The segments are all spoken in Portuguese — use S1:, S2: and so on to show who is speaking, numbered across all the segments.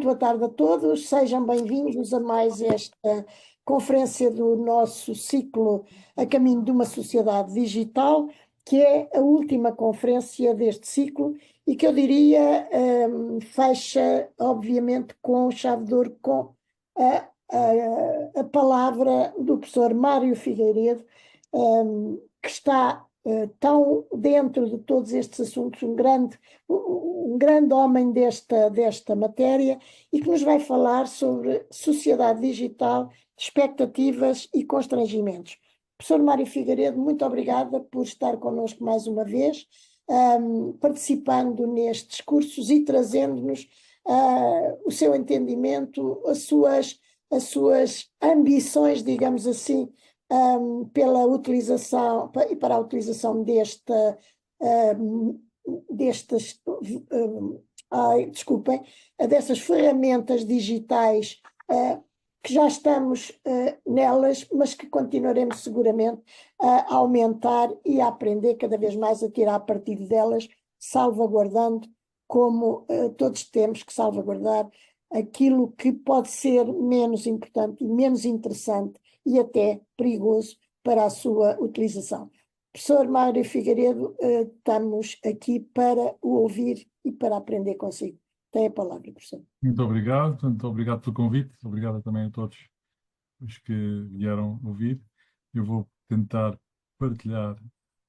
S1: boa tarde a todos, sejam bem-vindos a mais esta conferência do nosso ciclo A Caminho de uma Sociedade Digital, que é a última conferência deste ciclo e que eu diria fecha, obviamente, com chave de ouro, com a palavra do professor Mário Figueiredo, que está tão dentro de todos estes assuntos, um grande homem desta matéria, e que nos vai falar sobre sociedade digital, expectativas e constrangimentos. Professor Mário Figueiredo, muito obrigada por estar connosco mais uma vez, participando nestes cursos e trazendo-nos o seu entendimento, as suas ambições, digamos assim, pela utilização e para a utilização dessas ferramentas digitais que já estamos nelas, mas que continuaremos seguramente a aumentar e a aprender cada vez mais a tirar partido delas, salvaguardando, como todos temos que salvaguardar, aquilo que pode ser menos importante e menos interessante e até perigoso para a sua utilização. Professor Mário Figueiredo, estamos aqui para o ouvir e para aprender consigo. Tem a palavra, professor.
S2: Muito obrigado pelo convite, obrigado também a todos os que vieram ouvir. Eu vou tentar partilhar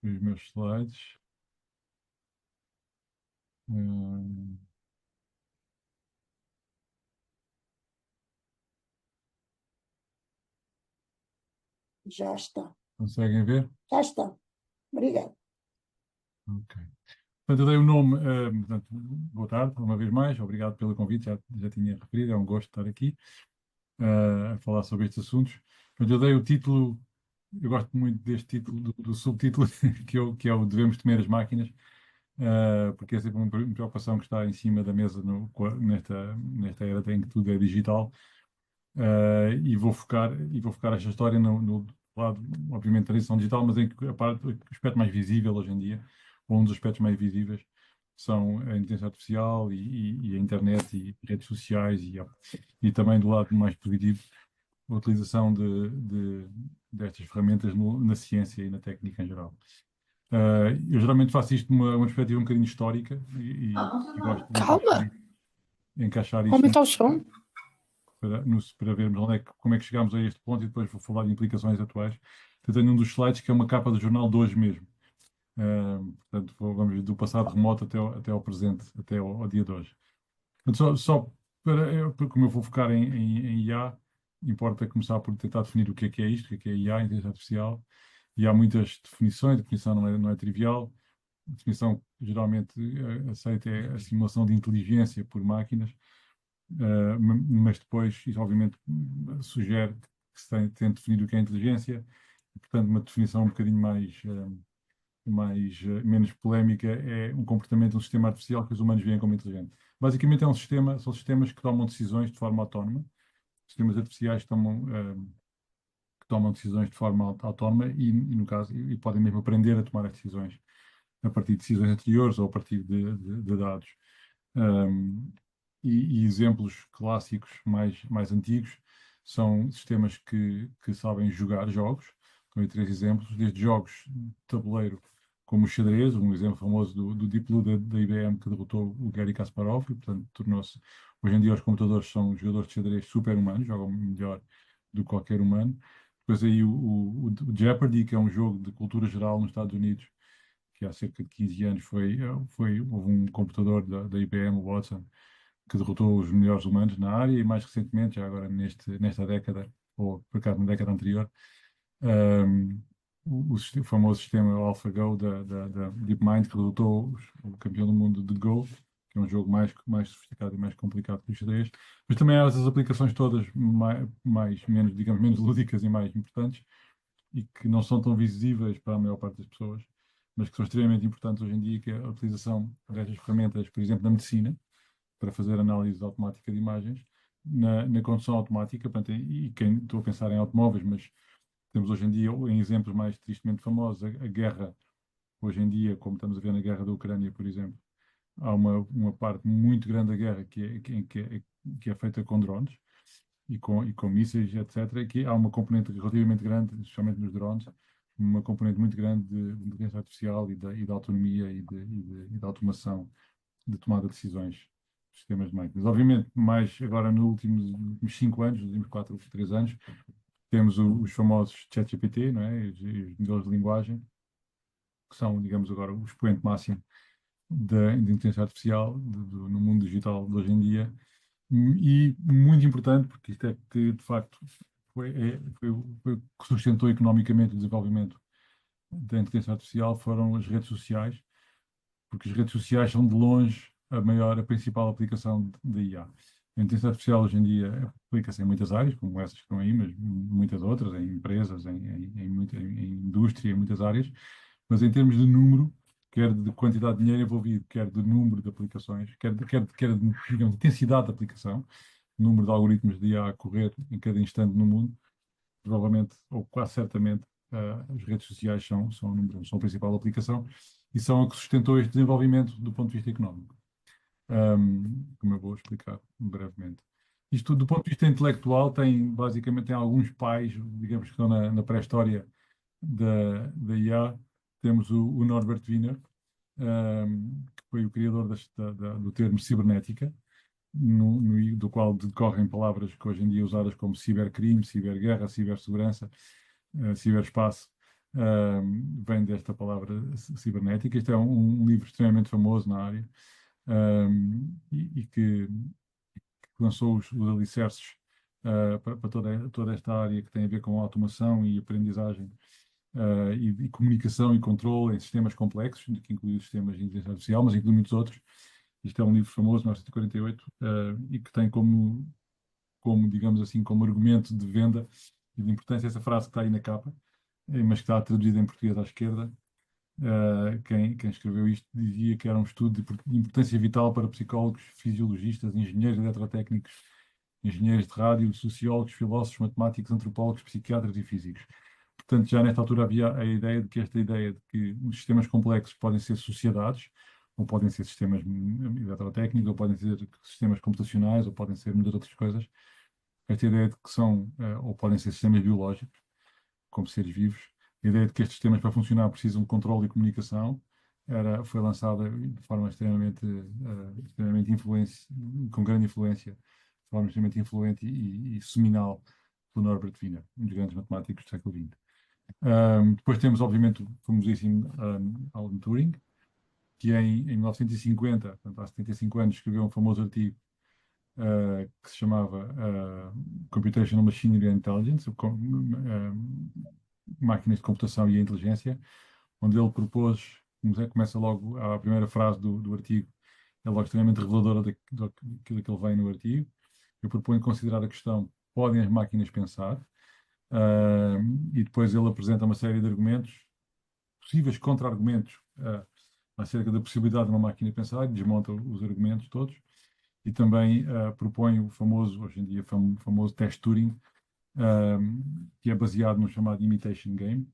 S2: os meus slides.
S1: Já está.
S2: Conseguem ver?
S1: Já está. Obrigado.
S2: Ok. Portanto, eu dei o nome, portanto, boa tarde, uma vez mais, obrigado pelo convite, já tinha referido, é um gosto estar aqui a falar sobre estes assuntos. Portanto, eu dei o título, eu gosto muito deste título, do subtítulo, que é o Devemos Temer as Máquinas, porque é sempre uma preocupação que está em cima da mesa nesta era em que tudo é digital, e vou focar esta história no lado, obviamente, da transição digital, mas em que o aspecto mais visível hoje em dia, ou um dos aspectos mais visíveis, são a inteligência artificial e a internet e redes sociais e também do lado mais positivo, a utilização destas ferramentas na ciência e na técnica em geral. Eu geralmente faço isto numa perspectiva um bocadinho histórica e gosto de encaixar isto
S3: Aumenta o som.
S2: para vermos como é que chegámos a este ponto e depois vou falar de implicações atuais. Eu tenho um dos slides que é uma capa do jornal de hoje mesmo. Portanto, vamos do passado remoto até ao presente, até ao dia de hoje. Portanto, como eu vou focar em IA, importa começar por tentar definir o que é isto, o que é IA, inteligência artificial. E há muitas definições, a definição não é trivial. A definição geralmente aceita é a simulação de inteligência por máquinas, mas depois isso obviamente sugere que se tem de definir o que é inteligência, e, portanto uma definição um bocadinho menos polémica é um comportamento de um sistema artificial que os humanos veem como inteligente. Basicamente são sistemas que tomam decisões de forma autónoma, sistemas artificiais que tomam decisões de forma autónoma no caso, e podem mesmo aprender a tomar as decisões a partir de decisões anteriores ou a partir de dados. E exemplos clássicos mais antigos são sistemas que sabem jogar jogos. Então, três exemplos, desde jogos de tabuleiro como o xadrez, um exemplo famoso do Deep Blue da IBM que derrotou o Garry Kasparov e, portanto, tornou-se... Hoje em dia os computadores são jogadores de xadrez super-humanos, jogam melhor do que qualquer humano. Depois aí o Jeopardy, que é um jogo de cultura geral nos Estados Unidos, que há cerca de 15 anos houve um computador da IBM, o Watson, que derrotou os melhores humanos na área, e mais recentemente, já agora nesta década, ou por acaso na década anterior, o famoso sistema AlphaGo da DeepMind, que derrotou o campeão do mundo de Go, que é um jogo mais sofisticado e mais complicado que o xadrez. Mas também há essas aplicações todas menos lúdicas e mais importantes, e que não são tão visíveis para a maior parte das pessoas, mas que são extremamente importantes hoje em dia, que é a utilização destas ferramentas, por exemplo, na medicina, para fazer análise automática de imagens, na condução automática, portanto, e quem estou a pensar em automóveis, mas temos hoje em dia, em exemplos mais tristemente famosos, a guerra, hoje em dia, como estamos a ver na guerra da Ucrânia, por exemplo, há uma parte muito grande da guerra em que que é feita com drones e com mísseis, etc., e que há uma componente relativamente grande, especialmente nos drones, uma componente muito grande de inteligência artificial e de autonomia e de automação de tomada de decisões dos sistemas de máquinas. Obviamente, mais agora nos últimos 5 anos, nos últimos 4 ou 3 anos, temos os famosos ChatGPT, não é? Os modelos de linguagem, que são, digamos, agora o expoente máximo da inteligência artificial no mundo digital de hoje em dia. E muito importante, porque isto é que, de facto, foi o que sustentou economicamente o desenvolvimento da inteligência artificial, foram as redes sociais, porque as redes sociais são de longe a principal aplicação da IA. A inteligência artificial hoje em dia aplica-se em muitas áreas, como essas que estão aí, mas muitas outras, em empresas, em indústria, em muitas áreas, mas em termos de número, quer de quantidade de dinheiro envolvido, quer de número de aplicações, quer de, digamos, intensidade de aplicação, número de algoritmos de IA a correr em cada instante no mundo, provavelmente, ou quase certamente, as redes sociais são a principal aplicação e são a que sustentou este desenvolvimento do ponto de vista económico, como eu vou explicar brevemente. Isto, do ponto de vista intelectual, basicamente tem alguns pais, digamos que estão na pré-história da IA. Temos o Norbert Wiener, que foi o criador do termo cibernética, do qual decorrem palavras que hoje em dia usadas como cibercrime, ciberguerra, cibersegurança, ciberespaço, vem desta palavra cibernética. Este é um livro extremamente famoso na área, e que lançou os alicerces para toda esta área que tem a ver com automação e aprendizagem, e comunicação e controle em sistemas complexos, que inclui os sistemas de inteligência artificial, mas inclui muitos outros. Isto é um livro famoso, 1948, e que tem digamos assim, como argumento de venda e de importância essa frase que está aí na capa, mas que está traduzida em português à esquerda. Quem escreveu isto dizia que era um estudo de importância vital para psicólogos, fisiologistas, engenheiros eletrotécnicos, engenheiros de rádio, sociólogos, filósofos, matemáticos, antropólogos, psiquiatras e físicos. Portanto, já nesta altura havia esta ideia de que os sistemas complexos podem ser sociedades, ou podem ser sistemas eletrotécnicos, ou podem ser sistemas computacionais, ou podem ser muitas outras coisas. Esta ideia de que ou podem ser sistemas biológicos, como seres vivos. A ideia de que estes sistemas, para funcionar, precisam de controle e comunicação, foi lançada de forma extremamente influente, com grande influência, de forma extremamente influente e seminal, pelo Norbert Wiener, um dos grandes matemáticos do século XX. Depois temos, obviamente, o famosíssimo Alan Turing, que em 1950, portanto, há 75 anos, escreveu um famoso artigo que se chamava Computational Machinery and Intelligence, máquinas de computação e a inteligência, onde ele propôs, começa logo a primeira frase do artigo, é logo extremamente reveladora daquilo que ele vem no artigo. Eu proponho considerar a questão: podem as máquinas pensar? E depois ele apresenta uma série de argumentos, possíveis contra-argumentos, acerca da possibilidade de uma máquina pensar, e desmonta os argumentos todos, e também propõe o famoso, hoje em dia, famoso teste Turing, que é baseado no chamado Imitation Game.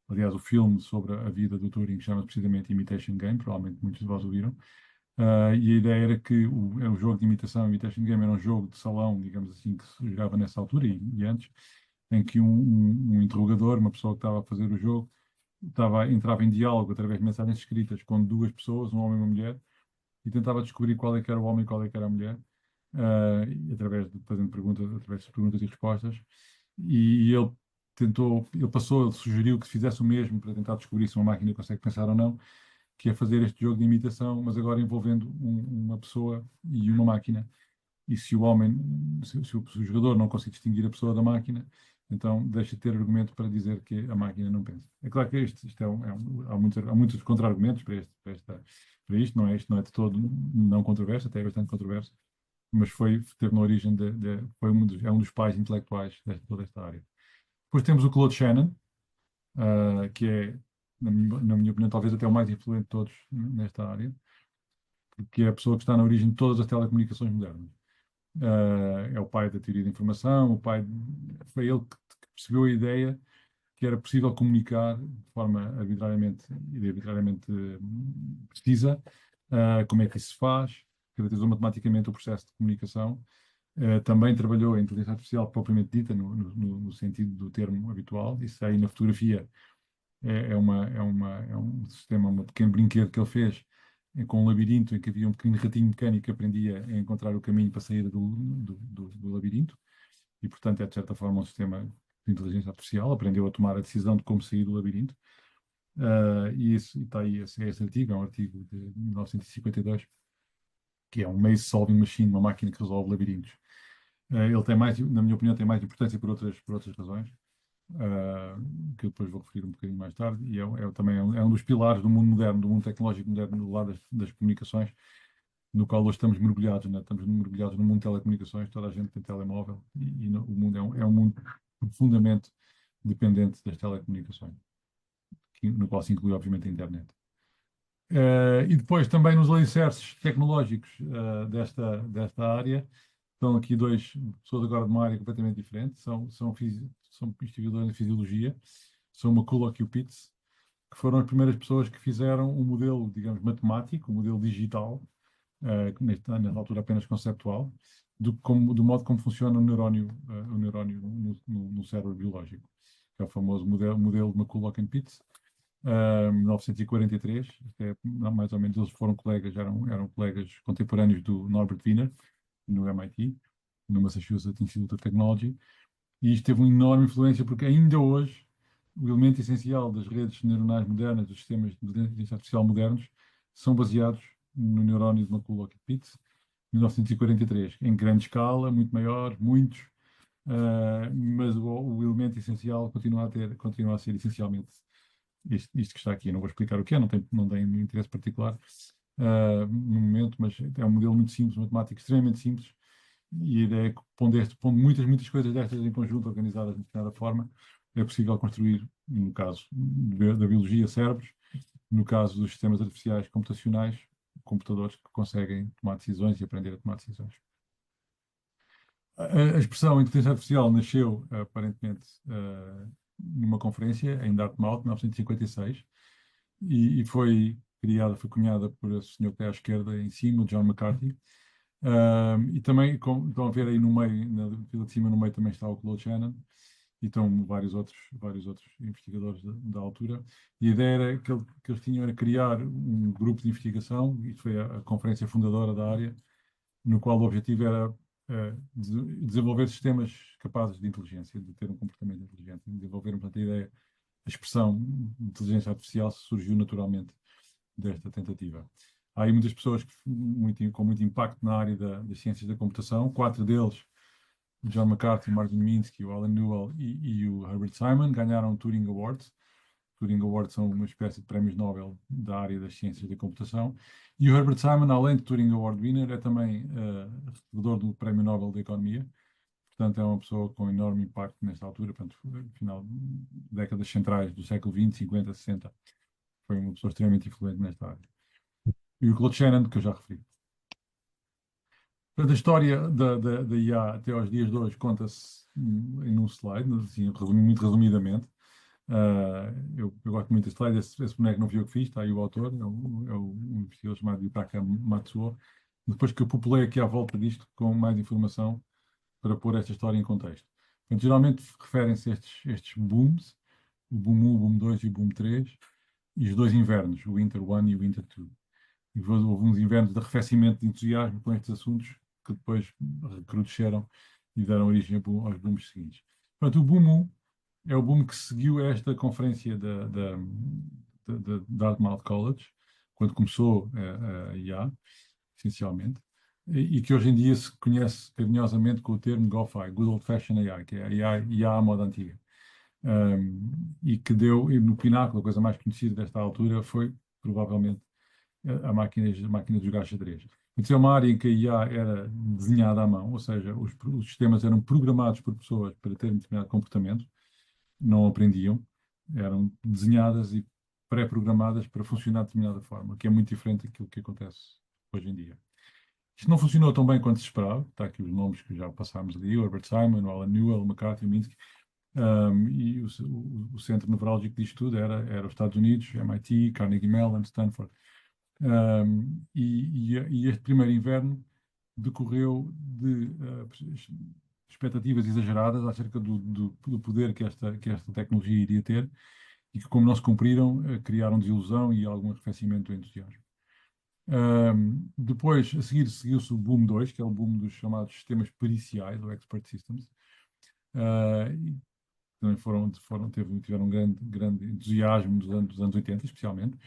S2: Aliás, o filme sobre a vida do Turing chama-se precisamente Imitation Game, provavelmente muitos de vós ouviram. E a ideia era que o jogo de imitação, Imitation Game, era um jogo de salão, digamos assim, que se jogava nessa altura e antes, em que um interrogador, uma pessoa que estava a fazer o jogo, entrava em diálogo através de mensagens escritas com duas pessoas, um homem e uma mulher, e tentava descobrir qual é que era o homem e qual é que era a mulher, fazendo perguntas, através de perguntas e respostas. E ele sugeriu que se fizesse o mesmo para tentar descobrir se uma máquina consegue pensar ou não, que é fazer este jogo de imitação, mas agora envolvendo uma pessoa e uma máquina. E se o jogador não consegue distinguir a pessoa da máquina, então deixa de ter argumento para dizer que a máquina não pensa. É claro que há muitos contra-argumentos para isto não é de todo não controverso, até é bastante controverso, mas teve na origem é um dos pais intelectuais de toda esta área. Depois temos o Claude Shannon, que é, na minha opinião, talvez até o mais influente de todos nesta área, porque é a pessoa que está na origem de todas as telecomunicações modernas. É o pai da teoria da informação, foi ele que percebeu a ideia que era possível comunicar de forma arbitrariamente precisa, como é que isso se faz, caracterizou matematicamente o processo de comunicação, Também trabalhou a inteligência artificial propriamente dita, no sentido do termo habitual. Isso aí na fotografia é um sistema, um pequeno brinquedo que ele fez com um labirinto em que havia um pequeno ratinho mecânico que aprendia a encontrar o caminho para sair do labirinto. E, portanto, é de certa forma um sistema de inteligência artificial. Aprendeu a tomar a decisão de como sair do labirinto. E isso está aí, esse artigo, é um artigo de 1952, que é um Maze Solving Machine, uma máquina que resolve labirintos. Ele tem mais, na minha opinião, tem mais importância por outras razões, que eu depois vou referir um bocadinho mais tarde, e também é um dos pilares do mundo moderno, do mundo tecnológico moderno, do lado das comunicações, no qual hoje estamos mergulhados, né? Estamos mergulhados no mundo de telecomunicações, toda a gente tem telemóvel, o mundo é um mundo profundamente dependente das telecomunicações, no qual se inclui, obviamente, a internet. E depois também nos alicerces tecnológicos desta área, estão aqui dois pessoas agora de uma área completamente diferente, são investigadores em fisiologia, são McCulloch e o Pitts, que foram as primeiras pessoas que fizeram um modelo, digamos, matemático, um modelo digital, nesta altura apenas conceptual, do modo como funciona o neurónio no cérebro biológico, que é o famoso modelo de McCulloch e Pitts, 1943, mais ou menos eles foram colegas, eram colegas contemporâneos do Norbert Wiener, no MIT, no Massachusetts Institute of Technology, e isto teve uma enorme influência porque ainda hoje o elemento essencial das redes neuronais modernas, dos sistemas de inteligência artificial modernos, são baseados no neurónio de McCulloch e Pitts, 1943, em grande escala, muito maior, muitos, mas o elemento essencial continua a ser essencialmente isto que está aqui. Não vou explicar o que é, não tem nenhum interesse particular no momento, mas é um modelo muito simples, matemático extremamente simples, e a ideia é que pondo muitas coisas destas em conjunto, organizadas de determinada forma, é possível construir, no caso da biologia, cérebros, no caso dos sistemas artificiais computacionais, computadores que conseguem tomar decisões e aprender a tomar decisões. A expressão inteligência artificial nasceu, aparentemente, numa conferência em Dartmouth, em 1956, e foi cunhada por esse senhor que está à esquerda em cima, o John McCarthy. E também, estão a ver aí no meio, na fila de cima, no meio também está o Claude Shannon, e estão vários outros investigadores da altura. E a ideia era que eles tinham era criar um grupo de investigação, e foi a conferência fundadora da área, no qual o objetivo era desenvolver sistemas capazes de inteligência, de ter um comportamento inteligente, desenvolver, portanto, a expressão de inteligência artificial surgiu naturalmente desta tentativa. Há aí muitas pessoas com muito impacto na área das ciências da computação, 4 deles, o John McCarthy, o Martin Minsky, o Alan Newell e o Herbert Simon, ganharam o Turing Awards. Turing Awards são uma espécie de prémios Nobel da área das ciências da computação. E o Herbert Simon, além de Turing Award winner, é também recebedor do Prémio Nobel da Economia. Portanto, é uma pessoa com enorme impacto nesta altura, portanto, no final de décadas centrais do século XX, 50, 60. Foi uma pessoa extremamente influente nesta área. E o Claude Shannon, que eu já referi. Portanto, a história da IA até aos dias de hoje conta-se em um slide, assim, muito resumidamente. Eu gosto muito deste slide, esse boneco não fui eu que fiz, está aí o autor, um investigador chamado Yutaka Matsuo. Depois que eu populei aqui à volta disto com mais informação para pôr esta história em contexto. Portanto, geralmente referem-se a estes booms, o boom 1, o boom 2 e o boom 3, e os dois invernos, o Winter 1 e o Winter 2. E houve uns invernos de arrefecimento de entusiasmo com estes assuntos que depois recrudesceram e deram origem aos booms seguintes. Portanto, o boom 1 é o boom que seguiu esta conferência da Dartmouth College, quando começou a IA, essencialmente, e que hoje em dia se conhece carinhosamente com o termo GOFAI, Good Old Fashioned AI, que é a IA à moda antiga. E que deu, e no pináculo, a coisa mais conhecida desta altura foi, provavelmente, a máquina de jogar xadrez. Então, é uma área em que a IA era desenhada à mão, ou seja, os sistemas eram programados por pessoas para terem determinado comportamento, não aprendiam, eram desenhadas e pré-programadas para funcionar de determinada forma, que é muito diferente daquilo que acontece hoje em dia. Isto não funcionou tão bem quanto se esperava, está aqui os nomes que já passámos ali, o Herbert Simon, o Alan Newell, o McCarthy, o Minsky, e o centro nevrálgico disto tudo era os Estados Unidos, MIT, Carnegie Mellon, Stanford. E este primeiro inverno decorreu de expectativas exageradas acerca do poder que esta tecnologia iria ter e que, como não se cumpriram, criaram desilusão e algum arrefecimento do entusiasmo. Depois, a seguir, seguiu-se o boom 2, que é o boom dos chamados sistemas periciais, ou expert systems. E também tiveram um grande entusiasmo dos anos 80, especialmente,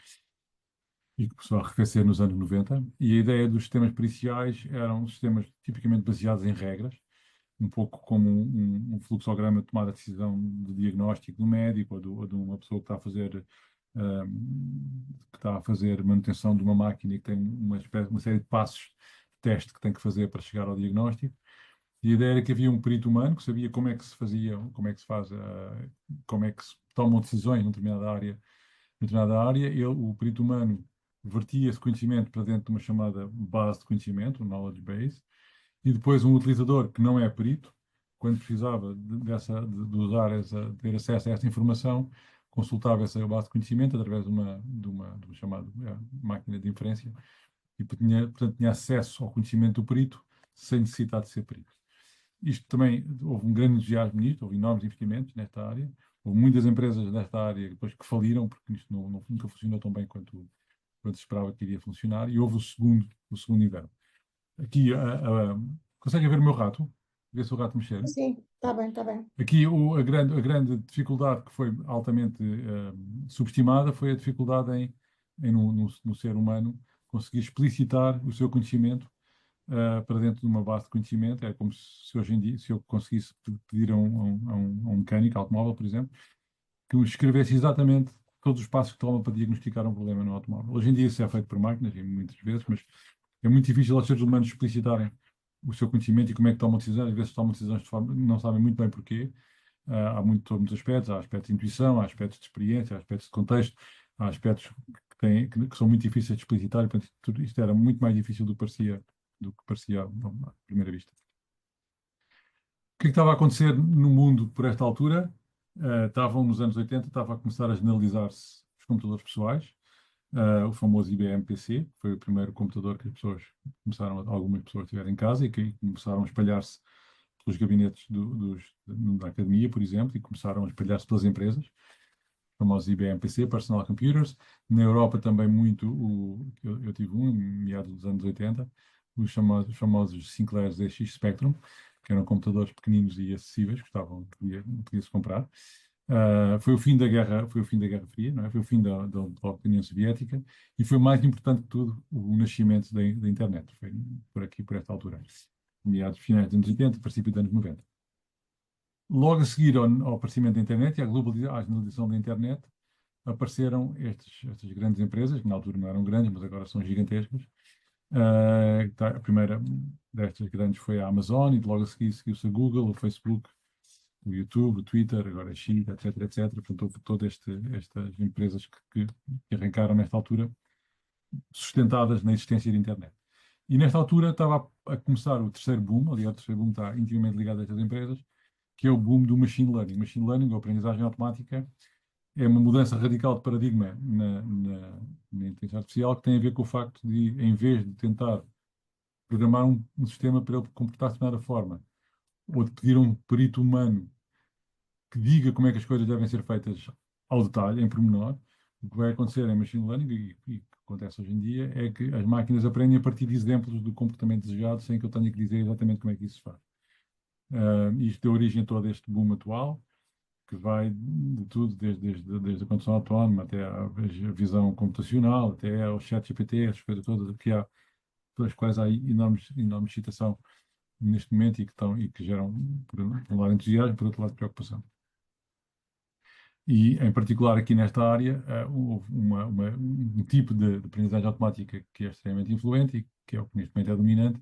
S2: e que começou a arrefecer nos anos 90. E a ideia dos sistemas periciais eram sistemas tipicamente baseados em regras, um pouco como um fluxograma de tomada de decisão de diagnóstico do médico ou de uma pessoa que está a fazer manutenção de uma máquina e que tem uma série de passos de teste que tem que fazer para chegar ao diagnóstico. E a ideia era que havia um perito humano que sabia como é que se fazia, como é que se faz, como é que se tomam decisões numa determinada área. O perito humano vertia esse conhecimento para dentro de uma chamada base de conhecimento, um knowledge base, e depois um utilizador que não é perito, quando precisava de usar de ter acesso a essa informação, consultava essa base de conhecimento através de uma chamada máquina de inferência e portanto, tinha acesso ao conhecimento do perito sem necessitar de ser perito. Isto também, houve um grande entusiasmo nisto, houve enormes investimentos nesta área, houve muitas empresas desta área depois que faliram, porque isto nunca funcionou tão bem quanto se esperava que iria funcionar, e houve o segundo inverno. Aqui, conseguem ver o meu rato? Ver se o rato mexer?
S1: Sim, está bem, está bem.
S2: Aqui a grande dificuldade que foi altamente subestimada foi a dificuldade no ser humano conseguir explicitar o seu conhecimento para dentro de uma base de conhecimento. É como se hoje em dia, se eu conseguisse pedir a um mecânico automóvel, por exemplo, que me escrevesse exatamente todos os passos que toma para diagnosticar um problema no automóvel. Hoje em dia isso é feito por máquinas, e muitas vezes, mas é muito difícil aos seres humanos explicitarem o seu conhecimento e como é que tomam decisões. Às vezes tomam decisões de forma, não sabem muito bem porquê. Há muitos aspectos. Há aspectos de intuição, há aspectos de experiência, há aspectos de contexto, há aspectos que são muito difíceis de explicitar. E, portanto, tudo isto era muito mais difícil do que parecia à primeira vista. O que é que estava a acontecer no mundo por esta altura? Estavam nos anos 80, estava a começar a generalizar-se os computadores pessoais, o famoso IBM PC, que foi o primeiro computador que algumas pessoas tiveram em casa e que começaram a espalhar-se pelos gabinetes da academia, por exemplo, e começaram a espalhar-se pelas empresas, o famoso IBM PC, Personal Computers. Na Europa também muito, eu tive em meados dos anos 80, os famosos Sinclair ZX Spectrum, que eram computadores pequeninos e acessíveis, podia-se comprar. Foi o fim da Guerra Fria, não é? Foi o fim da União Soviética e foi mais importante que tudo o nascimento da internet. Foi por aqui, por esta altura, meados finais dos anos 80, princípio dos anos 90. Logo a seguir ao aparecimento da internet e à generalização da internet, apareceram estas grandes empresas, que na altura não eram grandes, mas agora são gigantescas. A primeira destas grandes foi a Amazon, e logo a seguir seguiu-se a Google, o Facebook, o YouTube, o Twitter, agora a China, etc, etc. Portanto, houve todas estas empresas que arrancaram nesta altura, sustentadas na existência da internet. E nesta altura estava a começar o terceiro boom. Aliás, o terceiro boom está intimamente ligado a estas empresas, que é o boom do machine learning. Machine learning, ou aprendizagem automática, é uma mudança radical de paradigma na inteligência artificial, que tem a ver com o facto de, em vez de tentar programar um sistema para ele comportar-se de determinada forma, ou de pedir a um perito humano que diga como é que as coisas devem ser feitas ao detalhe, em pormenor, o que vai acontecer em machine learning, e que acontece hoje em dia, é que as máquinas aprendem a partir de exemplos do comportamento desejado, sem que eu tenha que dizer exatamente como é que isso se faz. Isto deu origem a todo este boom atual, que vai de tudo, desde a condução autónoma até a visão computacional, até ao chat GPT, as coisas todas que há, pelas quais há enorme excitação neste momento e que geram, por um lado, entusiasmo, por outro lado, preocupação. E, em particular, aqui nesta área, houve um tipo de aprendizagem automática que é extremamente influente e que é o que neste momento é dominante,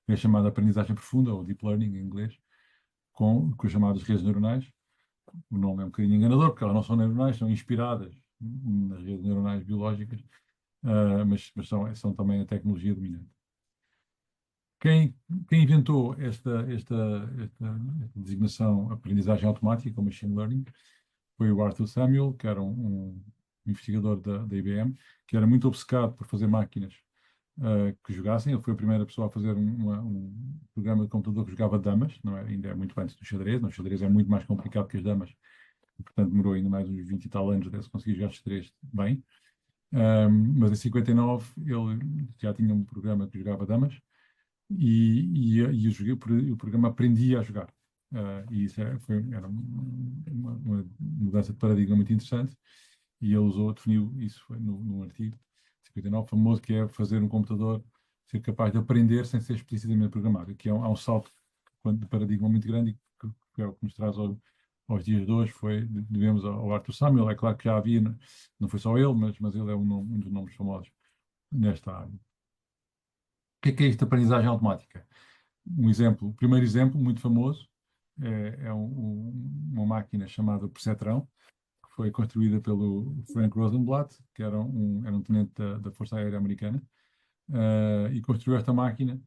S2: é a chamada aprendizagem profunda, ou deep learning em inglês, com as chamadas redes neuronais. O nome é um bocadinho enganador, porque elas não são neuronais, são inspiradas nas redes neuronais biológicas, mas são também a tecnologia dominante. Quem inventou esta designação aprendizagem automática, ou machine learning, foi o Arthur Samuel, que era um investigador da IBM, que era muito obcecado por fazer máquinas que jogassem. Ele foi a primeira pessoa a fazer um programa de computador que jogava damas, não é? Ainda é muito antes do xadrez. O xadrez é muito mais complicado que as damas, e, portanto demorou ainda mais uns 20 e tal anos até se conseguir jogar xadrez bem. Mas em 59 ele já tinha um programa que jogava damas e o programa aprendia a jogar. E isso era uma mudança de paradigma muito interessante. E ele definiu isso foi no artigo 59, famoso, que é fazer um computador ser capaz de aprender sem ser explicitamente programado. Aqui há um salto de paradigma muito grande, e que é o que nos traz aos dias de hoje. Devemos ao Arthur Samuel. É claro que já havia, não foi só ele, mas ele é um dos nomes famosos nesta área. O que é isto de aprendizagem automática? O primeiro exemplo, muito famoso, é uma máquina chamada Perceptron, que foi construída pelo Frank Rosenblatt, que era um tenente da Força Aérea Americana, e construiu esta máquina,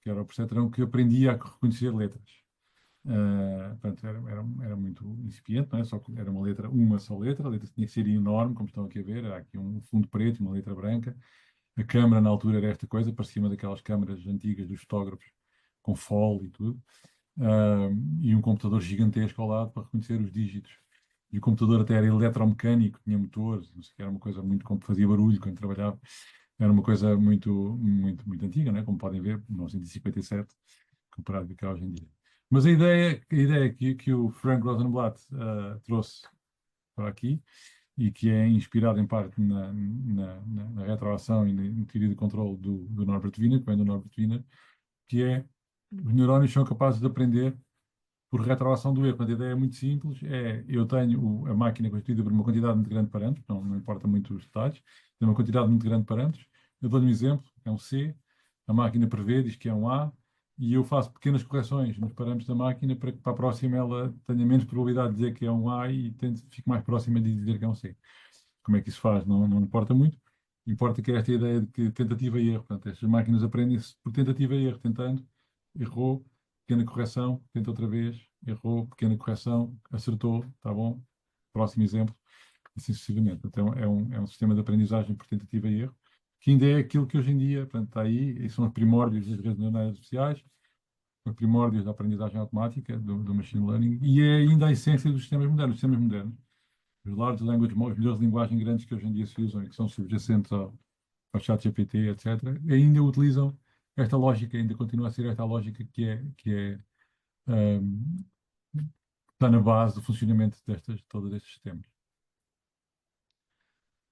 S2: que era o Perceptron, que aprendia a reconhecer letras. Portanto, era muito incipiente, não é? Só que era uma só letra, a letra tinha que ser enorme, como estão aqui a ver, era aqui um fundo preto e uma letra branca. A câmara na altura era esta coisa, parecia uma daquelas câmaras antigas dos fotógrafos, com fole e tudo. E um computador gigantesco ao lado para reconhecer os dígitos. E o computador até era eletromecânico, tinha motores, não sei o que, era uma coisa muito, como fazia barulho quando trabalhava. Era uma coisa muito, muito, muito antiga, né? Como podem ver, 1957, comparado com o que há hoje em dia. Mas a ideia que o Frank Rosenblatt trouxe para aqui, e que é inspirado em parte na retroação e na teoria de controle do Norbert Wiener, que vem do Norbert Wiener, que é os neurónios são capazes de aprender por retroação do erro. Portanto, a ideia é muito simples, eu tenho a máquina constituída por uma quantidade muito grande de parâmetros, não importa muito os detalhes, tem uma quantidade muito grande de parâmetros. Eu dou-lhe um exemplo, é um C, a máquina prevê, diz que é um A, e eu faço pequenas correções nos parâmetros da máquina para que para a próxima ela tenha menos probabilidade de dizer que é um A e fique mais próxima de dizer que é um C. Como é que isso faz? Não importa muito. Importa que é esta ideia de que tentativa e erro. Portanto, estas máquinas aprendem-se por tentativa e erro, tentando, errou, pequena correção, tenta outra vez, errou, pequena correção, acertou, está bom, próximo exemplo, assim sucessivamente. Então, é um sistema de aprendizagem por tentativa e erro, que ainda é aquilo que hoje em dia, portanto, está aí, e são os primórdios das redes neurais artificiais, os primórdios da aprendizagem automática, do machine learning, e é ainda a essência dos sistemas modernos. Os sistemas modernos, os large language models, os modelos de linguagem grandes que hoje em dia se usam e que são subjacentes ao ChatGPT, etc., ainda utilizam esta lógica, ainda continua a ser esta a lógica que está na base do funcionamento de todos estes sistemas.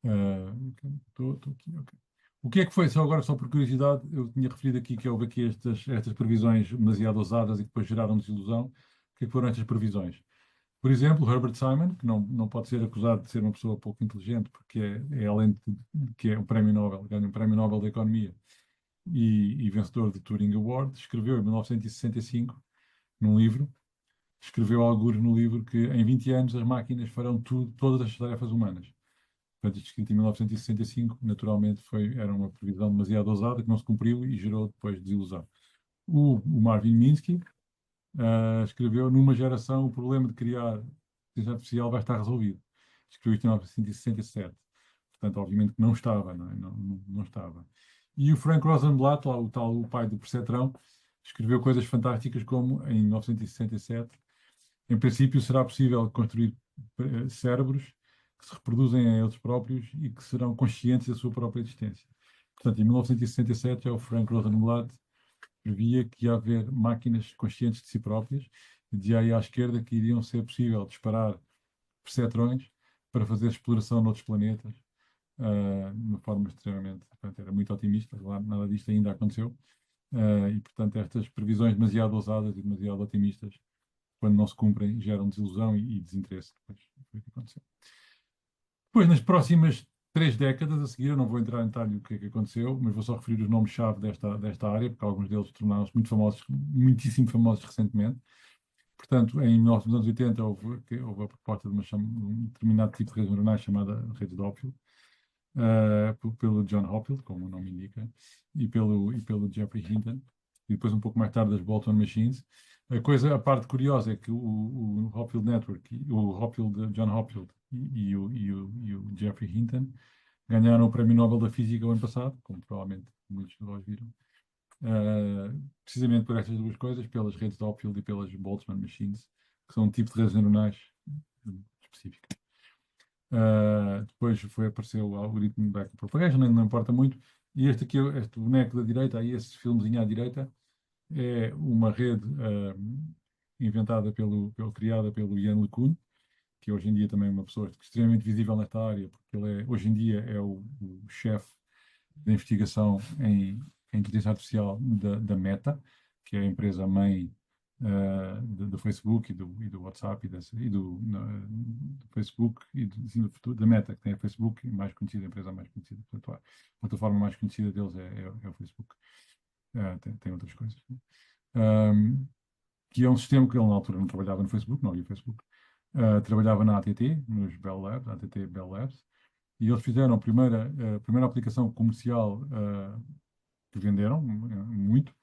S2: Estou aqui, ok. O que é que foi, só por curiosidade, eu tinha referido aqui que houve aqui estas previsões demasiado ousadas e que depois geraram desilusão. O que é que foram estas previsões? Por exemplo, Herbert Simon, que não pode ser acusado de ser uma pessoa pouco inteligente, porque além de que é um prémio Nobel, ganha um prémio Nobel da Economia e vencedor do Turing Award, escreveu em 1965, num livro, escreveu algures no livro que em 20 anos as máquinas farão todas as tarefas humanas. Portanto, isto escrito em 1965, naturalmente era uma previsão demasiado ousada que não se cumpriu e gerou depois desilusão. O Marvin Minsky escreveu: numa geração o problema de criar inteligência artificial vai estar resolvido. Escreveu isto em 1967. Portanto, obviamente que não estava, não é? Não estava. E o Frank Rosenblatt, lá, o pai do Perceptron, escreveu coisas fantásticas como, em 1967, em princípio será possível construir cérebros que se reproduzem a eles próprios e que serão conscientes da sua própria existência. Portanto, em 1967, já o Frank Rosenblatt previa que ia haver máquinas conscientes de si próprias, e dizia aí à esquerda que iriam ser possível disparar perceptrões para fazer exploração noutros planetas, de uma forma extremamente, portanto, era muito otimista, nada disto ainda aconteceu, e portanto estas previsões demasiado ousadas e demasiado otimistas, quando não se cumprem, geram desilusão e desinteresse. Depois foi o que aconteceu. Depois, nas próximas 3 décadas a seguir, eu não vou entrar em detalhe o que é que aconteceu, mas vou só referir os nomes-chave desta área, porque alguns deles tornaram-se muito famosos, muitíssimo famosos recentemente. Portanto, em 1980 houve a proposta de um determinado tipo de redes neuronais chamada rede de Hopfield, pelo John Hopfield, como o nome indica, e pelo Geoffrey Hinton, e depois um pouco mais tarde das Boltzmann Machines. A parte curiosa é que o Hopfield Network, o John Hopfield e o Geoffrey Hinton ganharam o Prémio Nobel da Física o ano passado, como provavelmente muitos de vós viram, precisamente por estas duas coisas, pelas redes de Hopfield e pelas Boltzmann Machines, que são um tipo de redes neuronais específicas. Depois apareceu o algoritmo Back Propagation, não importa muito. E este aqui, este boneco da direita, aí esse filmezinho à direita, é uma rede inventada criada pelo Yann LeCun, que hoje em dia também é uma pessoa extremamente visível nesta área, porque ele hoje em dia é o chefe de investigação em inteligência artificial da Meta, que é a empresa mãe do Facebook e do WhatsApp do Facebook da Meta, que tem a Facebook, mais conhecida, a empresa mais conhecida. Portanto, a plataforma mais conhecida deles é o Facebook. Tem outras coisas. Que é um sistema que ele na altura não trabalhava no Facebook, não havia Facebook. Trabalhava na ATT, nos Bell Labs, ATT Bell Labs, e eles fizeram a primeira aplicação comercial que venderam muito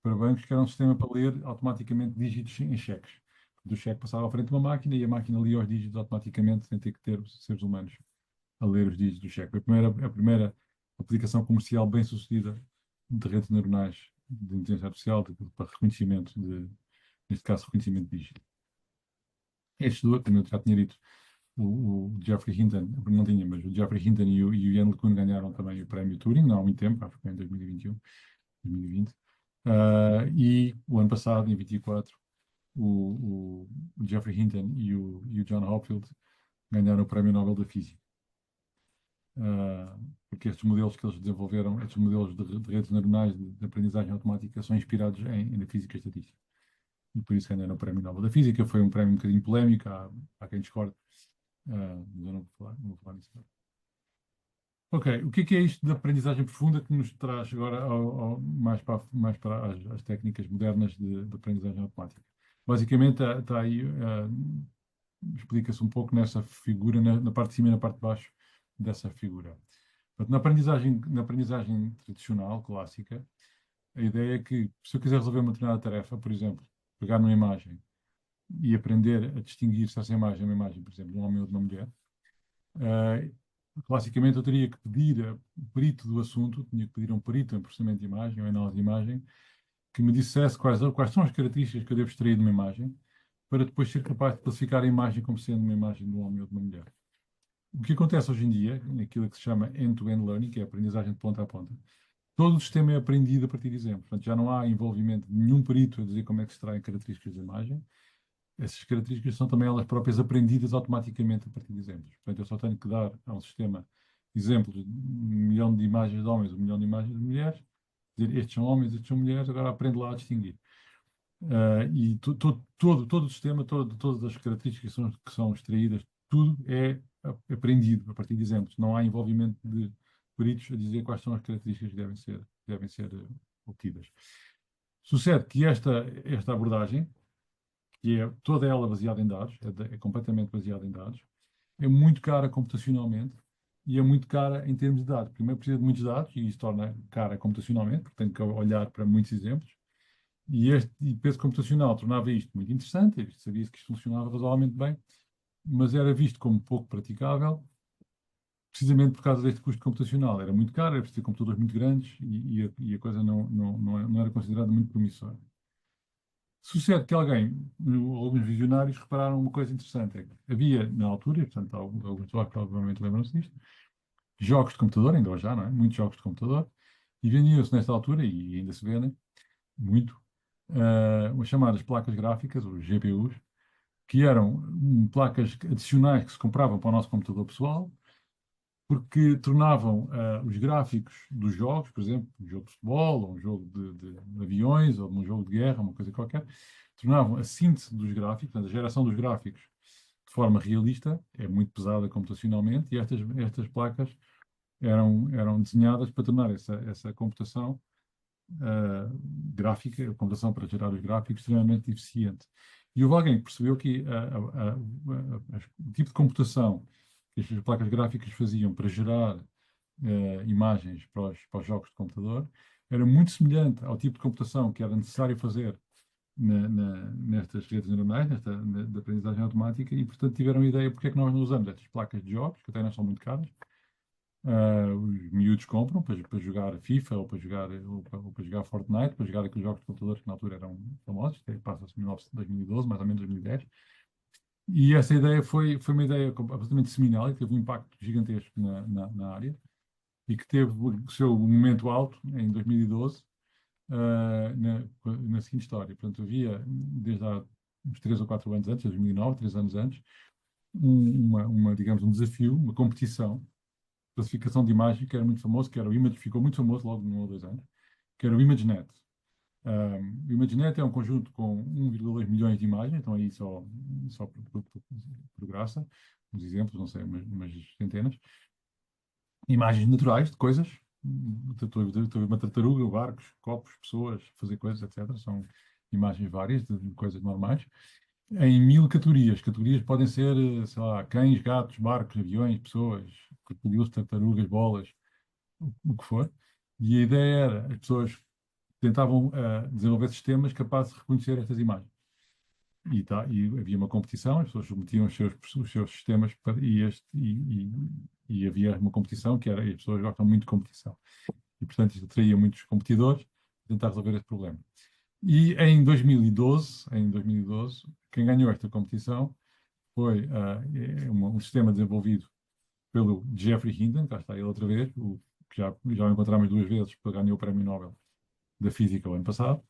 S2: para bancos, que era um sistema para ler automaticamente dígitos em cheques. O cheque passava à frente de uma máquina e a máquina lia os dígitos automaticamente, sem ter que ter seres humanos a ler os dígitos do cheque. A primeira aplicação comercial bem sucedida de redes neuronais de inteligência artificial para reconhecimento neste caso, reconhecimento de dígito. Estes dois, como eu já tinha dito, o Geoffrey Hinton, não tinha, mas o Geoffrey Hinton e o Yann LeCun ganharam também o prémio Turing, não há muito tempo, acho que foi em 2021, 2020. E o ano passado, em 24, o Geoffrey Hinton e o John Hopfield ganharam o Prémio Nobel da Física. Porque estes modelos que eles desenvolveram, estes modelos de redes neuronais de aprendizagem automática, são inspirados na física estatística. E por isso ganharam o Prémio Nobel da Física. Foi um prémio um bocadinho polémico, há quem discorde, mas eu não vou falar nisso agora. Ok, o que é isto de aprendizagem profunda que nos traz agora mais para as técnicas modernas de aprendizagem automática? Basicamente, está aí, explica-se um pouco nessa figura, na parte de cima e na parte de baixo dessa figura. Portanto, na aprendizagem tradicional, clássica, a ideia é que, se eu quiser resolver uma determinada tarefa, por exemplo, pegar numa imagem e aprender a distinguir se essa imagem é uma imagem, por exemplo, de um homem ou de uma mulher, classicamente eu teria que pedir ao perito do assunto, tinha que pedir a um perito em processamento de imagem ou em análise de imagem, que me dissesse quais são as características que eu devo extrair de uma imagem, para depois ser capaz de classificar a imagem como sendo uma imagem de um homem ou de uma mulher. O que acontece hoje em dia, naquilo que se chama end-to-end learning, que é a aprendizagem de ponta a ponta, todo o sistema é aprendido a partir de exemplos. Portanto, já não há envolvimento de nenhum perito a dizer como é que se extraem características da imagem. Essas características são também elas próprias aprendidas automaticamente a partir de exemplos. Portanto, eu só tenho que dar a um sistema exemplos de 1 milhão de imagens de homens, 1 milhão de imagens de mulheres, dizer estes são homens, estes são mulheres, agora aprende lá a distinguir. E todo o sistema, todas as características que são extraídas, tudo é aprendido a partir de exemplos. Não há envolvimento de peritos a dizer quais são as características que devem ser obtidas. Sucede que esta abordagem, que é toda ela baseada em dados, é completamente baseada em dados, é muito cara computacionalmente e é muito cara em termos de dados. Primeiro precisa de muitos dados e isso torna cara computacionalmente, porque tem que olhar para muitos exemplos. E peso computacional tornava isto muito interessante, sabia-se que isto funcionava razoavelmente bem, mas era visto como pouco praticável, precisamente por causa deste custo computacional. Era muito caro, era preciso ter computadores muito grandes e a coisa não era considerada muito promissora. Sucede que alguns visionários repararam uma coisa interessante, é que havia na altura, e portanto alguns de vocês provavelmente lembram-se disto, jogos de computador, ainda hoje já, não é? Muitos jogos de computador, e vendiam-se nesta altura, e ainda se vendem, muito, as chamadas placas gráficas, os GPUs, que eram placas adicionais que se compravam para o nosso computador pessoal, porque tornavam os gráficos dos jogos, por exemplo, um jogo de futebol, ou um jogo de aviões, ou um jogo de guerra, uma coisa qualquer, tornavam a síntese dos gráficos, portanto, a geração dos gráficos de forma realista, é muito pesada computacionalmente, e estas placas eram desenhadas para tornar essa computação gráfica, a computação para gerar os gráficos, extremamente eficiente. E houve alguém que percebeu que o tipo de computação que estas placas gráficas faziam para gerar imagens para os jogos de computador era muito semelhante ao tipo de computação que era necessário fazer nestas redes neuronais, da aprendizagem automática, e portanto tiveram a ideia porque é que nós não usamos estas placas de jogos, que até não são muito caras, Os miúdos compram para jogar FIFA ou para jogar Fortnite, para jogar aqueles jogos de computadores que na altura eram famosos, passa-se em 2012, mais ou menos 2010. E essa ideia foi uma ideia absolutamente seminal e teve um impacto gigantesco na área e que teve o seu momento alto em 2012, na seguinte história. Portanto, havia, desde há uns 3 ou 4 anos antes, 2009, 3 anos antes, digamos, um desafio, uma competição de classificação de imagem que era muito famoso, que era o Image, ficou muito famoso logo no 1 ou 2 anos, que era o ImageNet. O ImageNet é um conjunto com 1,2 milhões de imagens, então aí só por graça, uns exemplos, não sei, umas centenas. Imagens naturais de coisas. Estou a ver uma tartaruga, barcos, copos, pessoas, fazer coisas, etc. São imagens várias de coisas normais. Em 1000 categorias. Categorias podem ser, sei lá, cães, gatos, barcos, aviões, pessoas, crocodilos, tartarugas, bolas, o que for. E a ideia era, as pessoas tentavam desenvolver sistemas capazes de reconhecer estas imagens. E havia uma competição, as pessoas submetiam os seus sistemas e havia uma competição que era, e as pessoas gostam muito de competição. E, portanto, isto atraía muitos competidores a tentar resolver esse problema. E em 2012, quem ganhou esta competição foi um sistema desenvolvido pelo Geoffrey Hinton, cá está ele outra vez, que já o encontramos 2 vezes, porque ganhou o Prémio Nobel da Física o ano passado.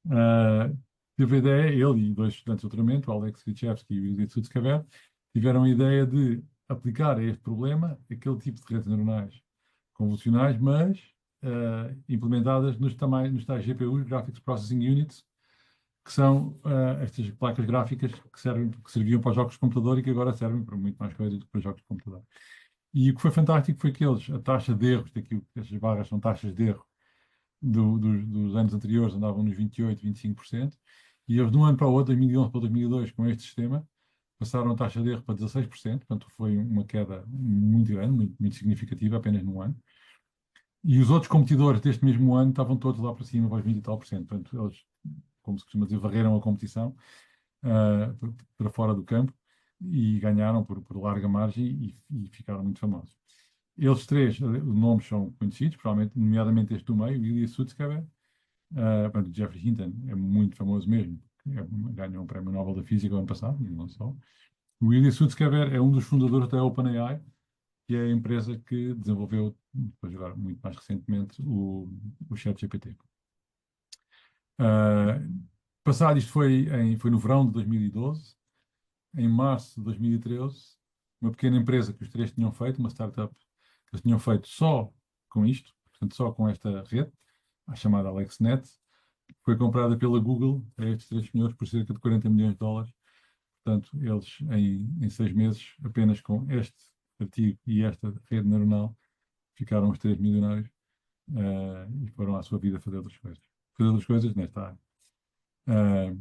S2: Uh, Teve a ideia, ele e 2 estudantes de doutoramento, o Alex Krichevsky e o Ilya Sutskever, tiveram a ideia de aplicar a este problema aquele tipo de redes neuronais convolucionais, mas implementadas nos tais GPUs, Graphics Processing Units, que são estas placas gráficas que serviam para os jogos de computador e que agora servem para muito mais coisas do que para jogos de computador. E o que foi fantástico foi que a taxa de erros, estas barras são taxas de erro, dos anos anteriores andavam nos 28%, 25%, e eles de um ano para o outro, 2011 para 2002, com este sistema, passaram a taxa de erro para 16%, portanto foi uma queda muito grande, muito, muito significativa, apenas num ano. E os outros competidores deste mesmo ano estavam todos lá para cima, para os 20 e tal por cento. Portanto, eles, como se costuma dizer, varreram a competição para fora do campo e ganharam por larga margem e ficaram muito famosos. Eles três, os nomes são conhecidos, provavelmente, nomeadamente este do meio, o Ilya Sutskever. O Geoffrey Hinton é muito famoso mesmo, ganhou um prémio Nobel da Física o ano passado, e não só. O Ilya Sutskever é um dos fundadores da OpenAI, que é a empresa que desenvolveu, depois agora muito mais recentemente, o ChatGPT. Passado isto foi no verão de 2012. Em março de 2013, uma pequena empresa que os três tinham feito, uma startup que eles tinham feito só com isto, portanto só com esta rede, a chamada AlexNet, foi comprada pela Google a estes três senhores por cerca de 40 milhões de dólares. Portanto, eles em 6 meses, apenas com este artigo e esta rede neuronal, ficaram os três milionários e foram à sua vida fazer outras coisas. Fazer outras coisas nesta área.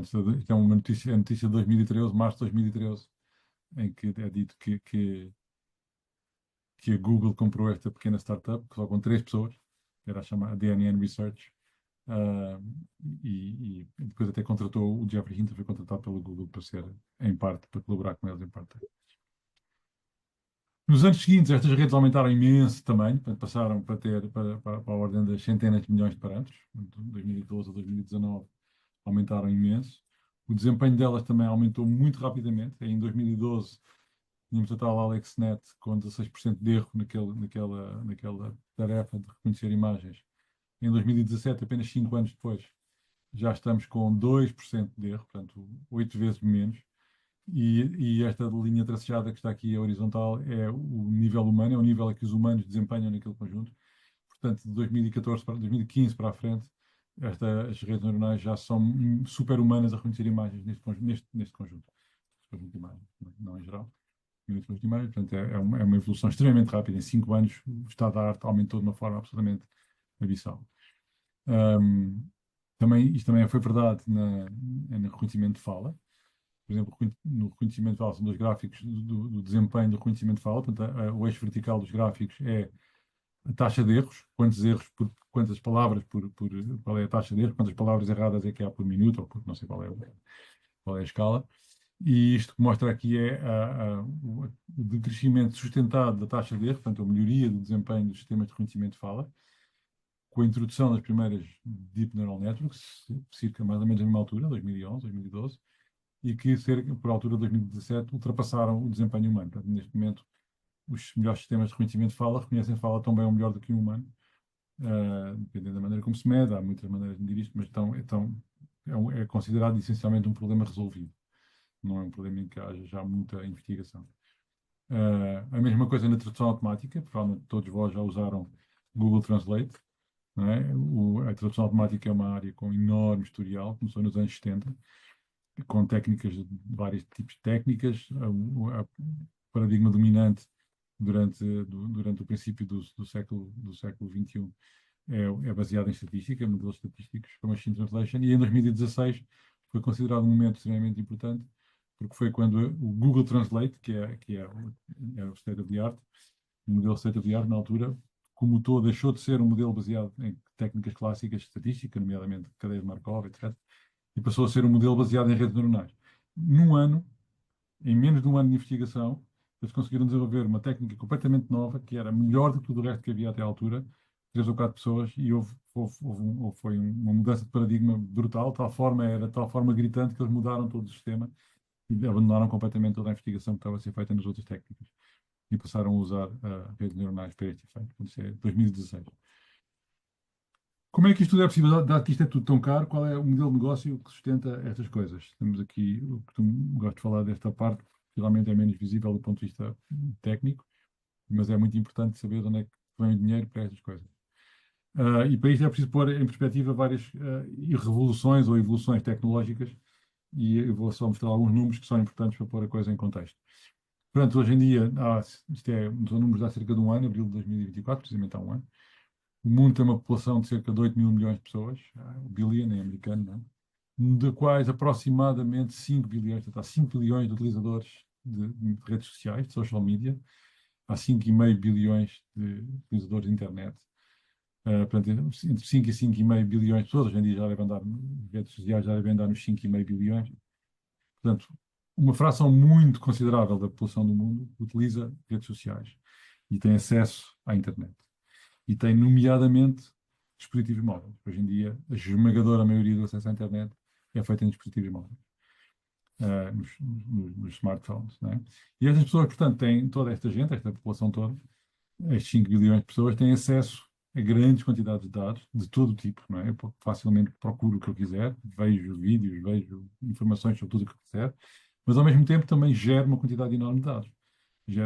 S2: Isto é uma notícia, a notícia de 2013, março de 2013, em que é dito que a Google comprou esta pequena startup, só com 3 pessoas, que era a chamada DNN Research, e depois até contratou o Geoffrey Hinton, foi contratado pela Google para ser, em parte, para colaborar com eles em parte. Nos anos seguintes, estas redes aumentaram imenso de tamanho, portanto, passaram para a ordem das centenas de milhões de parâmetros, de 2012 a 2019 aumentaram imenso. O desempenho delas também aumentou muito rapidamente. Em 2012 tínhamos a tal AlexNet com 16% de erro naquela tarefa de reconhecer imagens. Em 2017, apenas 5 anos depois, já estamos com 2% de erro, portanto 8 vezes menos. E esta linha traçada que está aqui, a horizontal, é o nível humano, é o nível a que os humanos desempenham naquele conjunto. Portanto, de 2014 para 2015 para a frente, as redes neuronais já são super-humanas a reconhecer imagens neste conjunto. Conjunto de imagens, não em geral. Neste conjunto de imagens, portanto, é uma evolução extremamente rápida. Em 5 anos, o estado da arte aumentou de uma forma absolutamente abissal. Isto também foi verdade no reconhecimento de fala. Por exemplo, no reconhecimento de fala são 2 gráficos do desempenho do reconhecimento de fala. Portanto, o eixo vertical dos gráficos é a taxa de erros, quantas palavras qual é a taxa de erro, quantas palavras erradas é que há por minuto, ou não sei qual é a escala. E isto que mostra aqui é o decrescimento sustentado da taxa de erro, portanto, a melhoria do desempenho dos sistemas de reconhecimento de fala, com a introdução das primeiras Deep Neural Networks, cerca mais ou menos na mesma altura, 2011, 2012, e que, cerca, por altura de 2017, ultrapassaram o desempenho humano. Portanto, neste momento, os melhores sistemas de reconhecimento de fala reconhecem fala tão bem ou melhor do que um humano, dependendo da maneira como se mede, há muitas maneiras de medir isto, mas é considerado essencialmente um problema resolvido. Não é um problema em que haja já muita investigação. A mesma coisa na tradução automática, provavelmente todos vós já usaram Google Translate, não é? A tradução automática é uma área com enorme historial, começou nos anos 70, com técnicas de vários tipos de técnicas. O paradigma dominante durante o princípio do século XXI é baseado em estatística, modelos estatísticos, como a Machine Translation, e em 2016 foi considerado um momento extremamente importante, porque foi quando o Google Translate, que é o state of the art, o modelo state of the art na altura, comutou, deixou de ser um modelo baseado em técnicas clássicas de estatística, nomeadamente cadeias de Markov, etc., e passou a ser um modelo baseado em redes neuronais. Num ano, em menos de um ano de investigação, eles conseguiram desenvolver uma técnica completamente nova, que era melhor do que tudo o resto que havia até à altura, três ou quatro pessoas, e foi uma mudança de paradigma brutal, de tal forma gritante que eles mudaram todo o sistema e abandonaram completamente toda a investigação que estava a ser feita nas outras técnicas e passaram a usar redes neuronais para este efeito. Isso é 2016. Como é que isto tudo é possível, dado que isto é tudo tão caro? Qual é o modelo de negócio que sustenta estas coisas? Temos aqui o que tu gosto de falar desta parte, que realmente é menos visível do ponto de vista técnico, mas é muito importante saber de onde é que vem o dinheiro para estas coisas. E para isto é preciso pôr em perspectiva várias revoluções ou evoluções tecnológicas, e eu vou só mostrar alguns números que são importantes para pôr a coisa em contexto. Portanto, hoje em dia, são números de há cerca de um ano, abril de 2024, precisamente há um ano. O mundo tem uma população de cerca de 8 mil milhões de pessoas, o billion em americano, não é? De quais aproximadamente 5 bilhões, portanto, há 5 bilhões de utilizadores de redes sociais, de social media, há 5,5 bilhões de utilizadores de internet. Portanto, entre 5 e 5,5 bilhões de pessoas, hoje em dia já devem andar, redes sociais já devem andar nos 5,5 bilhões. Portanto, uma fração muito considerável da população do mundo utiliza redes sociais e tem acesso à internet. E tem, nomeadamente, dispositivos móveis. Hoje em dia, a esmagadora maioria do acesso à internet é feita em dispositivos móveis, nos smartphones. Não é? E estas pessoas, portanto, têm toda esta gente, esta população toda, estes 5 bilhões de pessoas, têm acesso a grandes quantidades de dados de todo o tipo. Não é? Eu facilmente procuro o que eu quiser, vejo vídeos, vejo informações sobre tudo o que eu quiser, mas ao mesmo tempo também gero uma quantidade enorme de dados.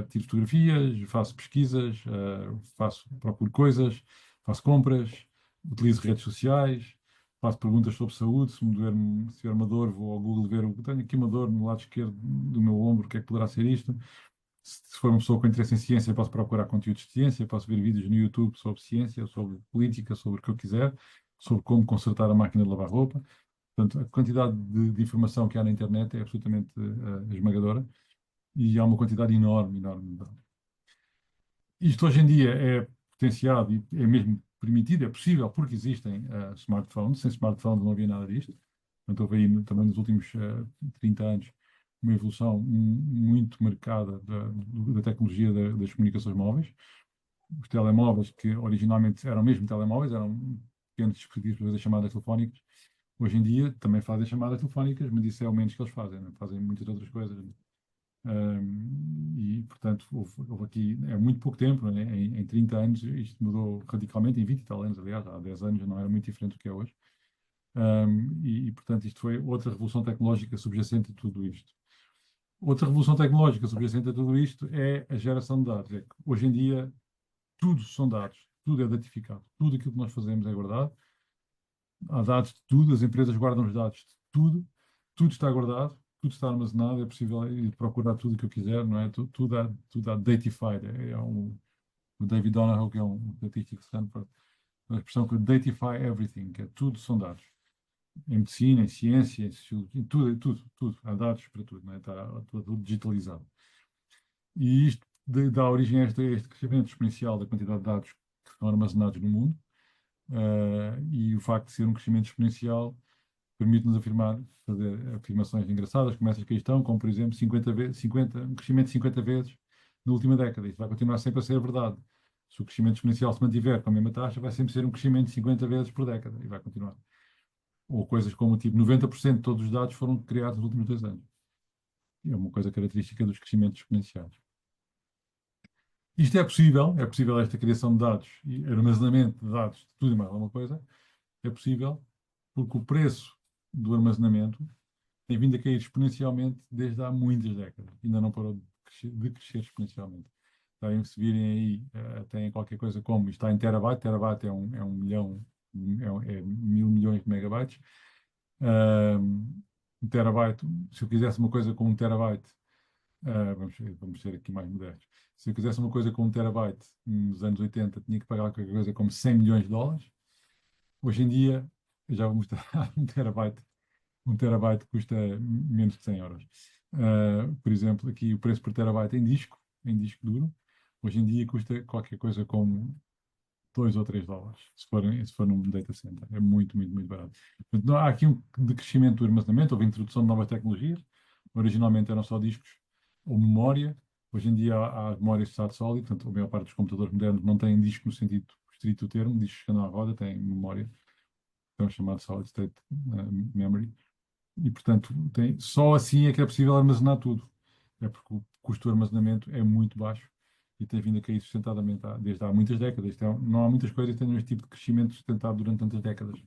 S2: Tiro fotografias, faço pesquisas, procuro coisas, faço compras, utilizo redes sociais, faço perguntas sobre saúde. Se tiver uma dor, vou ao Google ver. Tenho aqui uma dor no lado esquerdo do meu ombro, o que é que poderá ser isto? Se for uma pessoa com interesse em ciência, posso procurar conteúdos de ciência, posso ver vídeos no YouTube sobre ciência, sobre política, sobre o que eu quiser, sobre como consertar a máquina de lavar roupa. Portanto, a quantidade de informação que há na internet é absolutamente esmagadora e há uma quantidade enorme, enorme de dados. Isto hoje em dia é potenciado e é mesmo permitido, é possível, porque existem smartphones. Sem smartphones não havia nada disto. Portanto, houve aí também nos últimos 30 anos uma evolução muito marcada da tecnologia das comunicações móveis. Os telemóveis, que originalmente eram mesmo telemóveis, eram pequenos dispositivos para fazer chamadas telefónicas. Hoje em dia também fazem chamadas telefónicas, mas isso é o menos que eles fazem, né? Fazem muitas outras coisas. E, portanto, houve aqui, é muito pouco tempo, né? Em 30 anos, isto mudou radicalmente, em 20 e tal anos, aliás, há 10 anos não era muito diferente do que é hoje. Portanto, isto foi outra revolução tecnológica subjacente a tudo isto. Outra revolução tecnológica subjacente a tudo isto é a geração de dados. É que hoje em dia, tudo são dados, tudo é datificado, tudo aquilo que nós fazemos é guardado. Há dados de tudo, as empresas guardam os dados de tudo, tudo está guardado, tudo está armazenado, é possível ir procurar tudo o que eu quiser, não é? Tudo há datified. O David Donahoe, que é um estatístico de Stanford, a expressão que datify everything, que é tudo são dados. Em medicina, em ciência, em sociologia, em tudo. Há dados para tudo, não é? Está tudo digitalizado. E isto dá origem a este crescimento exponencial da quantidade de dados que estão armazenados no mundo. E o facto de ser um crescimento exponencial permite-nos fazer afirmações engraçadas, como essas que aí estão, como por exemplo 50 vezes, 50, um crescimento de 50 vezes na última década. Isso vai continuar sempre a ser verdade. Se o crescimento exponencial se mantiver com a mesma taxa, vai sempre ser um crescimento de 50 vezes por década e vai continuar. Ou coisas como tipo 90% de todos os dados foram criados nos últimos 2 anos. É uma coisa característica dos crescimentos exponenciais. Isto é possível esta criação de dados e armazenamento de dados, de tudo e mais alguma coisa, é possível porque o preço do armazenamento tem vindo a cair exponencialmente desde há muitas décadas. Ainda não parou de crescer exponencialmente. Então, se virem aí, tem qualquer coisa como, isto está em terabyte, terabyte é um milhão, é 1.000 milhões de megabytes. Um terabyte, se eu quisesse uma coisa com 1 terabyte, vamos ser aqui mais modernos. Se eu quisesse uma coisa com 1 terabyte nos anos 80, tinha que pagar qualquer coisa como 100 milhões de dólares. Hoje em dia, eu já vou mostrar, 1 terabyte custa menos de 100 euros. Por exemplo, aqui o preço por terabyte em disco duro, hoje em dia custa qualquer coisa como 2 ou 3 dólares, se for num data center. É muito, muito, muito barato. Portanto, há aqui um decrescimento do armazenamento, houve introdução de novas tecnologias. Originalmente eram só discos ou memória. Hoje em dia há memórias de estado sólido, portanto, a maior parte dos computadores modernos não têm disco no sentido estrito do termo, discos que andam à roda, têm memória, então chamado solid state memory. E, portanto, só assim é que é possível armazenar tudo. É porque o custo do armazenamento é muito baixo e tem vindo a cair sustentadamente desde há muitas décadas. Então, não há muitas coisas que tenham este tipo de crescimento sustentado durante tantas décadas,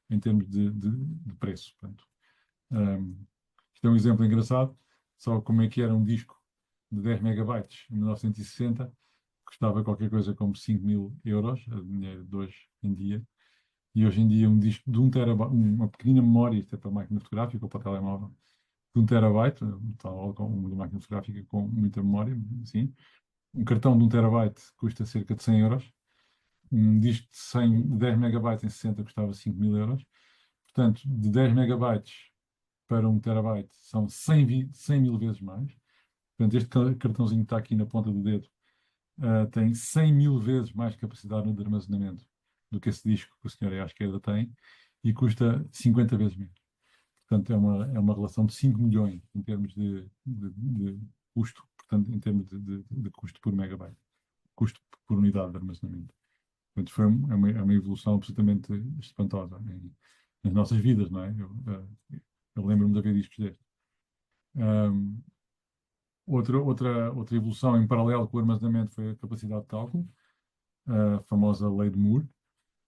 S2: em termos de preço. Portanto, isto é um exemplo engraçado, só como é que era um disco de 10 megabytes em 1960, custava qualquer coisa como 5.000 euros, a dinheiro de hoje em dia. E hoje em dia um disco de 1 terabyte, uma pequenina memória, isto é para a máquina fotográfica ou para o telemóvel, de 1 terabyte, tal como uma máquina fotográfica com muita memória, sim. Um cartão de 1 terabyte custa cerca de 100 euros. Um disco de 10 megabytes em 60 custava 5.000 euros. Portanto, de 10 megabytes para 1 terabyte são 100 mil vezes mais. Portanto, este cartãozinho que está aqui na ponta do dedo tem 100 mil vezes mais capacidade de armazenamento do que esse disco que o senhor aí à esquerda tem e custa 50 vezes menos. Portanto, é uma relação de 5 milhões em termos de custo, portanto, em termos de custo por megabyte, custo por unidade de armazenamento. Portanto, é uma evolução absolutamente espantosa nas nossas vidas, não é? Eu lembro-me de haver discos destes. Um, outra evolução em paralelo com o armazenamento foi a capacidade de cálculo, a famosa lei de Moore.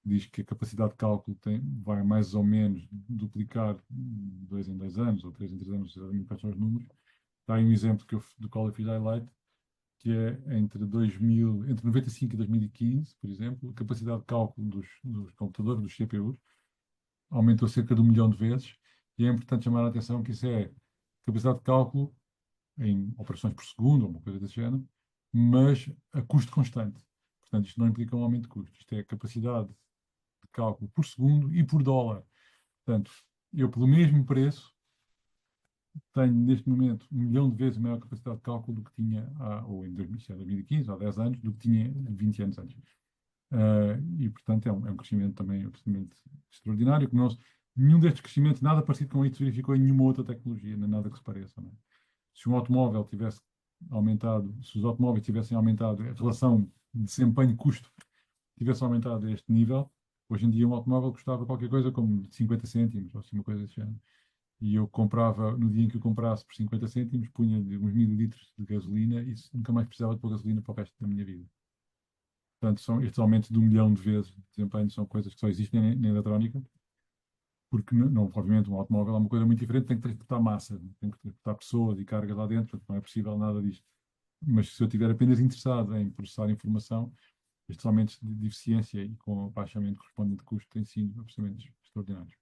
S2: Diz que a capacidade de cálculo vai mais ou menos duplicar de 2 em 2 anos ou 3 em 3 anos, não sei quais são os números. Está aí um exemplo do qual eu fiz highlight, que é entre 95 e 2015, por exemplo, a capacidade de cálculo dos computadores, dos CPUs, aumentou cerca de 1 milhão de vezes. E é importante chamar a atenção que isso é capacidade de cálculo em operações por segundo, ou uma coisa desse género, mas a custo constante. Portanto, isto não implica um aumento de custo. Isto é a capacidade de cálculo por segundo e por dólar. Portanto, eu, pelo mesmo preço, tenho neste momento 1 milhão de vezes maior capacidade de cálculo do que tinha, ou em 2015, há 10 anos, do que tinha 20 anos antes. E, portanto, é um crescimento também absolutamente extraordinário. Nenhum destes crescimentos, nada parecido com isso, verificou em nenhuma outra tecnologia, nem nada que se pareça. Não é? Se um automóvel tivesse aumentado, se os automóveis tivessem aumentado, a relação de desempenho-custo tivesse aumentado a este nível, hoje em dia um automóvel custava qualquer coisa como 50 cêntimos, ou assim, uma coisa desse género. E eu comprava, no dia em que eu comprasse por 50 cêntimos, punha uns mililitros de gasolina e nunca mais precisava de pôr gasolina para o resto da minha vida. Portanto, estes aumentos de 1 milhão de vezes de desempenho são coisas que só existem na eletrónica, porque, não, obviamente, um automóvel é uma coisa muito diferente, tem que transportar massa, tem que transportar pessoas e cargas lá dentro, portanto, não é possível nada disto. Mas se eu estiver apenas interessado em processar informação, estes aumentos de eficiência e com o abaixamento correspondente de custo têm sido absolutamente extraordinários.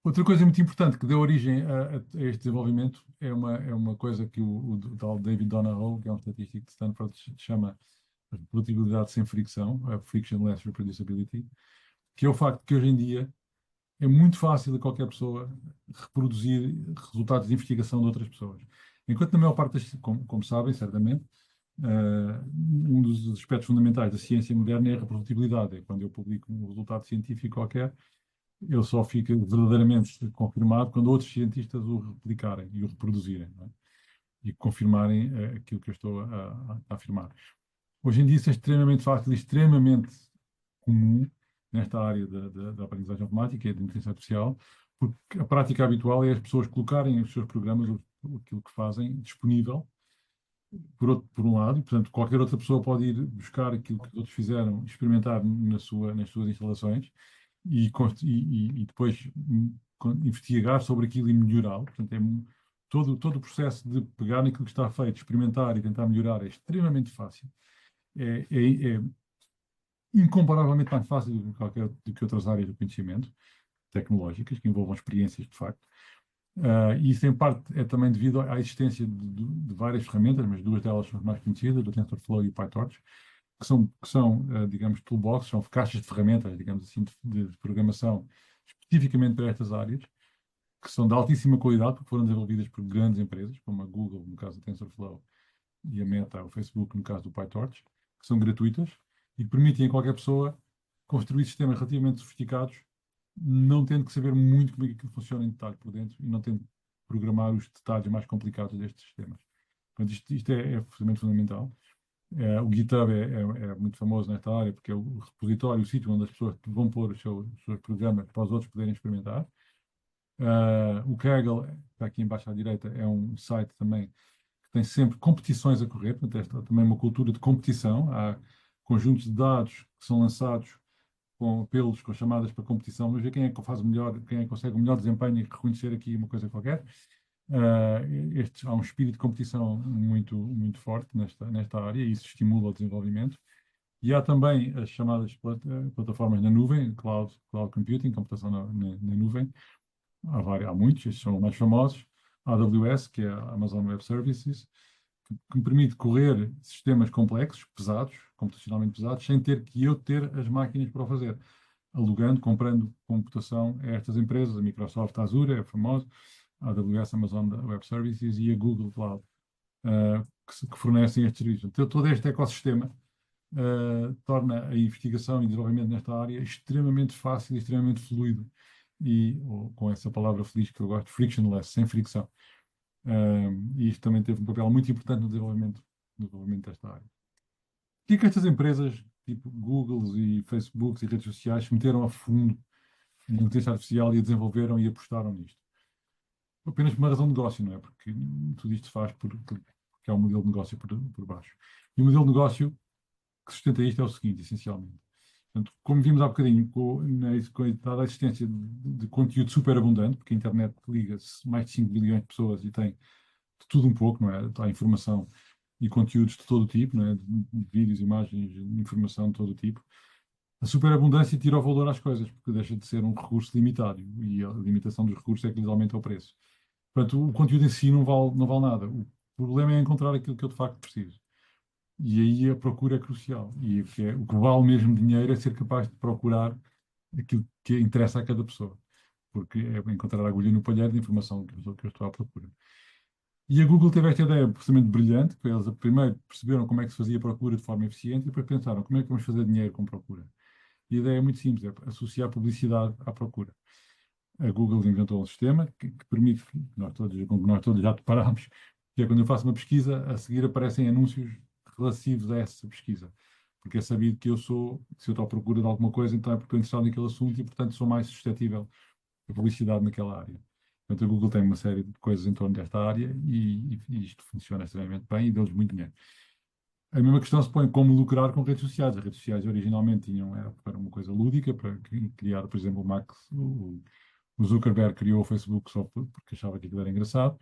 S2: Outra coisa muito importante que deu origem a este desenvolvimento é uma coisa que o tal David Donahoe, que é um estatístico de Stanford, chama a reprodutibilidade sem fricção, a frictionless reproducibility, que é o facto de que hoje em dia é muito fácil a qualquer pessoa reproduzir resultados de investigação de outras pessoas. Enquanto na maior parte como sabem, certamente, um dos aspectos fundamentais da ciência moderna é a reprodutibilidade. É quando eu publico um resultado científico qualquer, ele só fica verdadeiramente confirmado quando outros cientistas o replicarem e o reproduzirem, não é? E confirmarem aquilo que eu estou a afirmar. Hoje em dia isso é extremamente fácil e extremamente comum nesta área da aprendizagem automática e da inteligência artificial, porque a prática habitual é as pessoas colocarem os seus programas, aquilo que fazem, disponível, por um lado, e, portanto, qualquer outra pessoa pode ir buscar aquilo que os outros fizeram, experimentar nas suas instalações e depois investigar sobre aquilo e melhorá-lo. Portanto, todo o processo de pegar naquilo que está feito, experimentar e tentar melhorar é extremamente fácil. É incomparavelmente mais fácil do que outras áreas do conhecimento tecnológicas, que envolvam experiências de facto. E isso, em parte, é também devido à existência de várias ferramentas, mas duas delas são as mais conhecidas, o TensorFlow e o PyTorch, que são digamos, toolboxes, são caixas de ferramentas, digamos assim, de programação especificamente para estas áreas, que são de altíssima qualidade, porque foram desenvolvidas por grandes empresas, como a Google, no caso do TensorFlow, e a Meta, o Facebook, no caso do PyTorch, que são gratuitas e que permitem a qualquer pessoa construir sistemas relativamente sofisticados, não tendo que saber muito como é que aquilo funciona em detalhe por dentro e não tendo que programar os detalhes mais complicados destes sistemas. Portanto, isto é absolutamente fundamental. O GitHub é muito famoso nesta área porque é o repositório, o sítio onde as pessoas vão pôr os seus programas para os outros poderem experimentar. O Kaggle, que está aqui embaixo à direita, é um site também que tem sempre competições a correr, portanto, esta é também uma cultura de competição. Há conjuntos de dados que são lançados com apelos, com chamadas para competição, mas ver quem é que faz o melhor, quem é que consegue o melhor desempenho e reconhecer aqui uma coisa qualquer. Há um espírito de competição muito forte nesta área e isso estimula o desenvolvimento. E há também as chamadas plataformas na nuvem, cloud computing, computação na nuvem. Há muitos, estes são os mais famosos. A AWS, que é a Amazon Web Services, que me permite correr sistemas complexos, pesados, computacionalmente pesados, sem ter que eu ter as máquinas para o fazer. Alugando, comprando computação a estas empresas, a Microsoft Azure é famosa, a AWS, Amazon Web Services e a Google Cloud, que fornecem estes serviços. Então, todo este ecossistema torna a investigação e desenvolvimento nesta área extremamente fácil e extremamente fluido. Ou, com essa palavra feliz que eu gosto, frictionless, sem fricção. E isto também teve um papel muito importante no desenvolvimento desta área. Por que é que estas empresas, tipo Google e Facebook e redes sociais, se meteram a fundo na inteligência artificial e a desenvolveram e apostaram nisto? Apenas por uma razão de negócio, não é? Porque tudo isto se faz porque é um modelo de negócio por baixo. E o modelo de negócio que sustenta isto é o seguinte, essencialmente. Portanto, como vimos há bocadinho, dada a existência de conteúdo super abundante, porque a internet liga-se mais de 5 bilhões de pessoas e tem de tudo um pouco, não é? Há informação e conteúdos de todo o tipo, não é? De vídeos, imagens, informação de todo o tipo. A superabundância tira o valor às coisas, porque deixa de ser um recurso limitado e a limitação dos recursos é que lhes aumenta o preço. Portanto, o conteúdo em si não vale nada. O problema é encontrar aquilo que eu de facto preciso. E aí a procura é crucial. E o que vale mesmo dinheiro é ser capaz de procurar aquilo que interessa a cada pessoa. Porque é encontrar a agulha no palheiro de informação que eu estou à procura. E a Google teve esta ideia absolutamente brilhante, que eles primeiro perceberam como é que se fazia procura de forma eficiente e depois pensaram como é que vamos fazer dinheiro com procura. E a ideia é muito simples, é associar publicidade à procura. A Google inventou um sistema que permite, com que nós todos já deparámos, que é quando eu faço uma pesquisa, a seguir aparecem anúncios relativos a essa pesquisa. Porque é sabido que se eu estou à procura de alguma coisa, então é porque estou interessado naquele assunto e, portanto, sou mais suscetível a publicidade naquela área. Portanto, a Google tem uma série de coisas em torno desta área e isto funciona extremamente bem e deu-lhes muito dinheiro. A mesma questão se põe como lucrar com redes sociais. As redes sociais originalmente era uma coisa lúdica para criar, por exemplo, o Zuckerberg criou o Facebook só porque achava que aquilo era engraçado,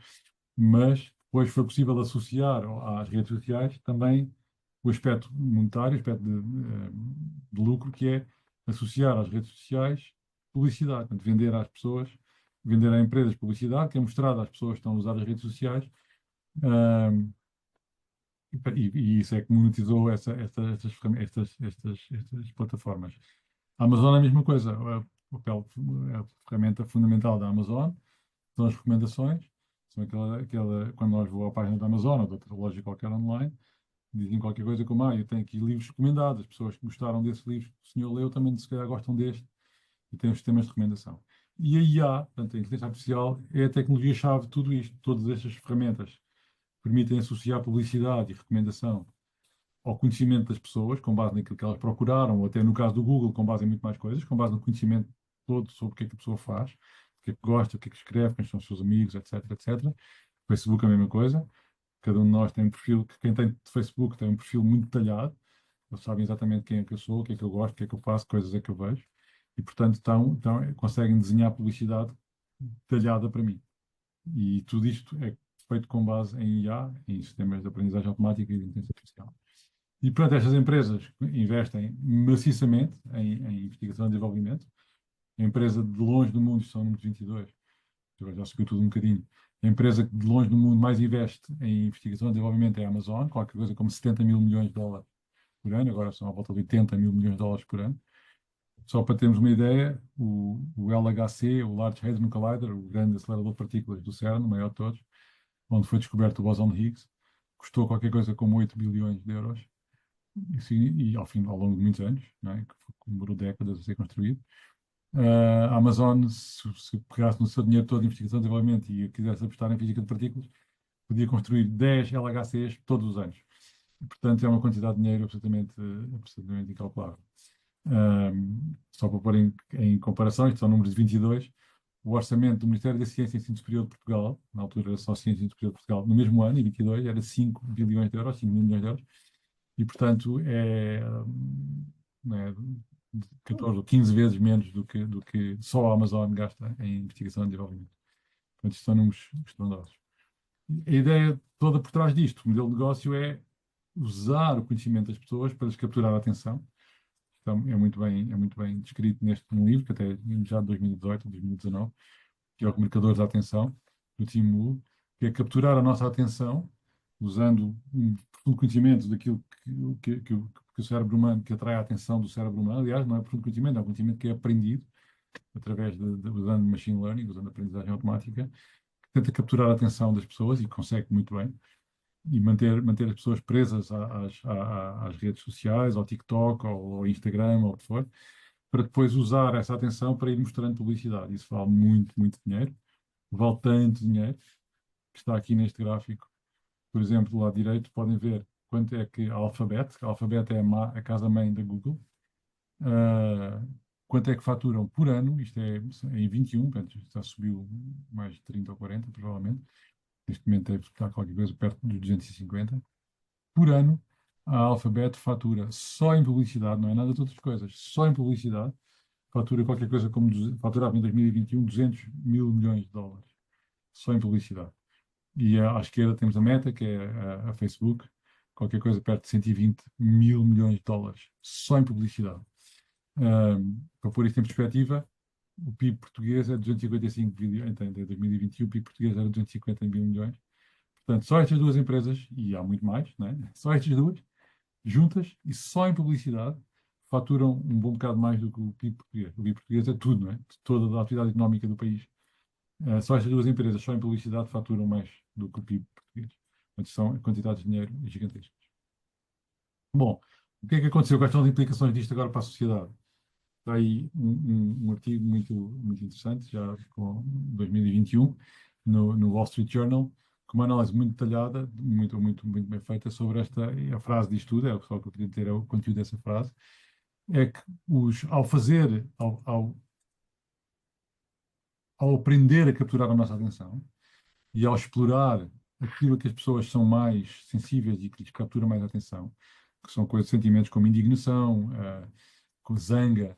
S2: mas depois foi possível associar às redes sociais também o aspecto monetário, o aspecto de lucro, que é associar às redes sociais publicidade, portanto, vender às pessoas, vender a empresas publicidade, que é mostrada às pessoas que estão a usar as redes sociais, ahm, e isso é que monetizou estas plataformas. A Amazon é a mesma coisa. A ferramenta fundamental da Amazon são as recomendações. São quando nós vamos à página da Amazon ou de outra loja qualquer online, dizem qualquer coisa como, eu tenho aqui livros recomendados, as pessoas que gostaram desse livro que o senhor leu também se calhar gostam deste, e tem os sistemas de recomendação. E a IA, portanto, a inteligência artificial, é a tecnologia-chave de tudo isto. Todas estas ferramentas permitem associar publicidade e recomendação ao conhecimento das pessoas, com base naquilo que elas procuraram, ou até no caso do Google, com base em muito mais coisas, com base no conhecimento todo sobre o que é que a pessoa faz, o que é que gosta, o que é que escreve, quem são os seus amigos, etc, etc. O Facebook é a mesma coisa. Cada um de nós tem um perfil, quem tem Facebook tem um perfil muito detalhado. Eles sabem exatamente quem é que eu sou, o que é que eu gosto, o que é que eu faço, coisas é que eu vejo. E, portanto, conseguem desenhar publicidade detalhada para mim. E tudo isto é feito com base em IA, em sistemas de aprendizagem automática e de inteligência artificial. E, portanto, estas empresas investem maciçamente em investigação e desenvolvimento. A empresa de longe do mundo, são números 22, agora já subiu tudo um bocadinho. A empresa que de longe do mundo mais investe em investigação e desenvolvimento é a Amazon, qualquer coisa como 70 mil milhões de dólares por ano, agora são à volta de 80 mil milhões de dólares por ano. Só para termos uma ideia, o LHC, o Large Hadron Collider, o grande acelerador de partículas do CERN, o maior de todos, onde foi descoberto o bóson de Higgs, custou qualquer coisa como 8 bilhões de euros. E ao longo de muitos anos, não é? Que demorou décadas a ser construído. A Amazon, se pegasse no seu dinheiro todo em investigação e desenvolvimento e quisesse apostar em física de partículas, podia construir 10 LHCs todos os anos. E, portanto, é uma quantidade de dinheiro absolutamente incalculável. Só para pôr em comparação, isto são números de 22, o orçamento do Ministério da Ciência e Ensino Superior de Portugal, na altura era só Ciência e Ensino Superior de Portugal, no mesmo ano, em 22, era 5 bilhões de euros, 5 mil milhões de euros, e, portanto, é 14 ou 15 vezes menos do que só a Amazon gasta em investigação e desenvolvimento. Portanto, isto são números estrondosos. A ideia toda por trás disto, o modelo de negócio é usar o conhecimento das pessoas para lhes capturar a atenção. Então, é muito bem descrito neste livro, que até é já de 2018, 2019, que é o Mercadores da Atenção, do Tim Wu, que é capturar a nossa atenção usando um profundo conhecimento daquilo que o cérebro humano, que atrai a atenção do cérebro humano. Aliás, não é profundo conhecimento, é um conhecimento que é aprendido através usando machine learning, usando aprendizagem automática, que tenta capturar a atenção das pessoas e consegue muito bem, e manter as pessoas presas às redes sociais, ao TikTok, ao Instagram, ou o que for, para depois usar essa atenção para ir mostrando publicidade. Isso vale muito, muito dinheiro, vale tanto dinheiro, que está aqui neste gráfico. Por exemplo, do lado direito, podem ver quanto é que a Alphabet é a casa-mãe da Google, quanto é que faturam por ano, isto é em 21, portanto, já subiu mais de 30 ou 40, provavelmente. Neste momento deve estar qualquer coisa perto dos 250. Por ano, a Alphabet fatura só em publicidade, não é nada de outras coisas, só em publicidade, fatura qualquer coisa como faturava em 2021 200 mil milhões de dólares, só em publicidade. E à esquerda temos a Meta, que é a Facebook, qualquer coisa perto de 120 mil milhões de dólares, só em publicidade. Para pôr isto em perspectiva, o PIB português é 255 bilhões, então, em 2021 o PIB português era 250 mil milhões. Portanto, só estas duas empresas, e há muito mais, né? Só estas duas, juntas e só em publicidade, faturam um bom bocado mais do que o PIB português. O PIB português é tudo, não é? Toda a atividade económica do país. Só estas duas empresas, só em publicidade, faturam mais do que o PIB português. Portanto, são quantidades de dinheiro gigantescas. Bom, o que é que aconteceu? Quais são as implicações disto agora para a sociedade? Está aí um artigo muito, muito interessante, já com 2021, no Wall Street Journal, com uma análise muito detalhada, muito, muito, muito bem feita sobre a frase disto tudo, é só o que eu queria dizer, é o conteúdo dessa frase, é que ao aprender a capturar a nossa atenção e ao explorar aquilo que as pessoas são mais sensíveis e que lhes captura mais atenção, que são coisas, sentimentos como indignação, com zanga,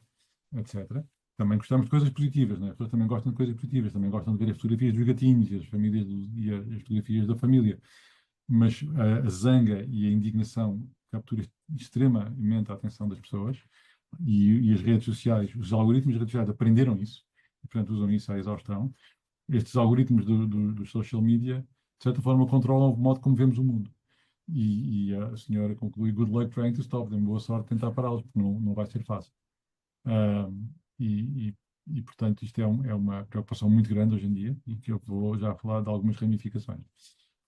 S2: etc. Também gostamos de coisas positivas, né? As pessoas também gostam de coisas positivas, também gostam de ver as fotografias dos gatinhos e as fotografias da família. Mas a zanga e a indignação capturam extremamente a atenção das pessoas e as redes sociais, os algoritmos das redes sociais aprenderam isso e, portanto, usam isso à exaustão. Estes algoritmos dos social media, de certa forma, controlam o modo como vemos o mundo. E a senhora conclui: good luck trying to stop them. Boa sorte tentar pará-los, porque não vai ser fácil. Um, e, portanto, isto é uma preocupação muito grande hoje em dia e que eu vou já falar de algumas ramificações.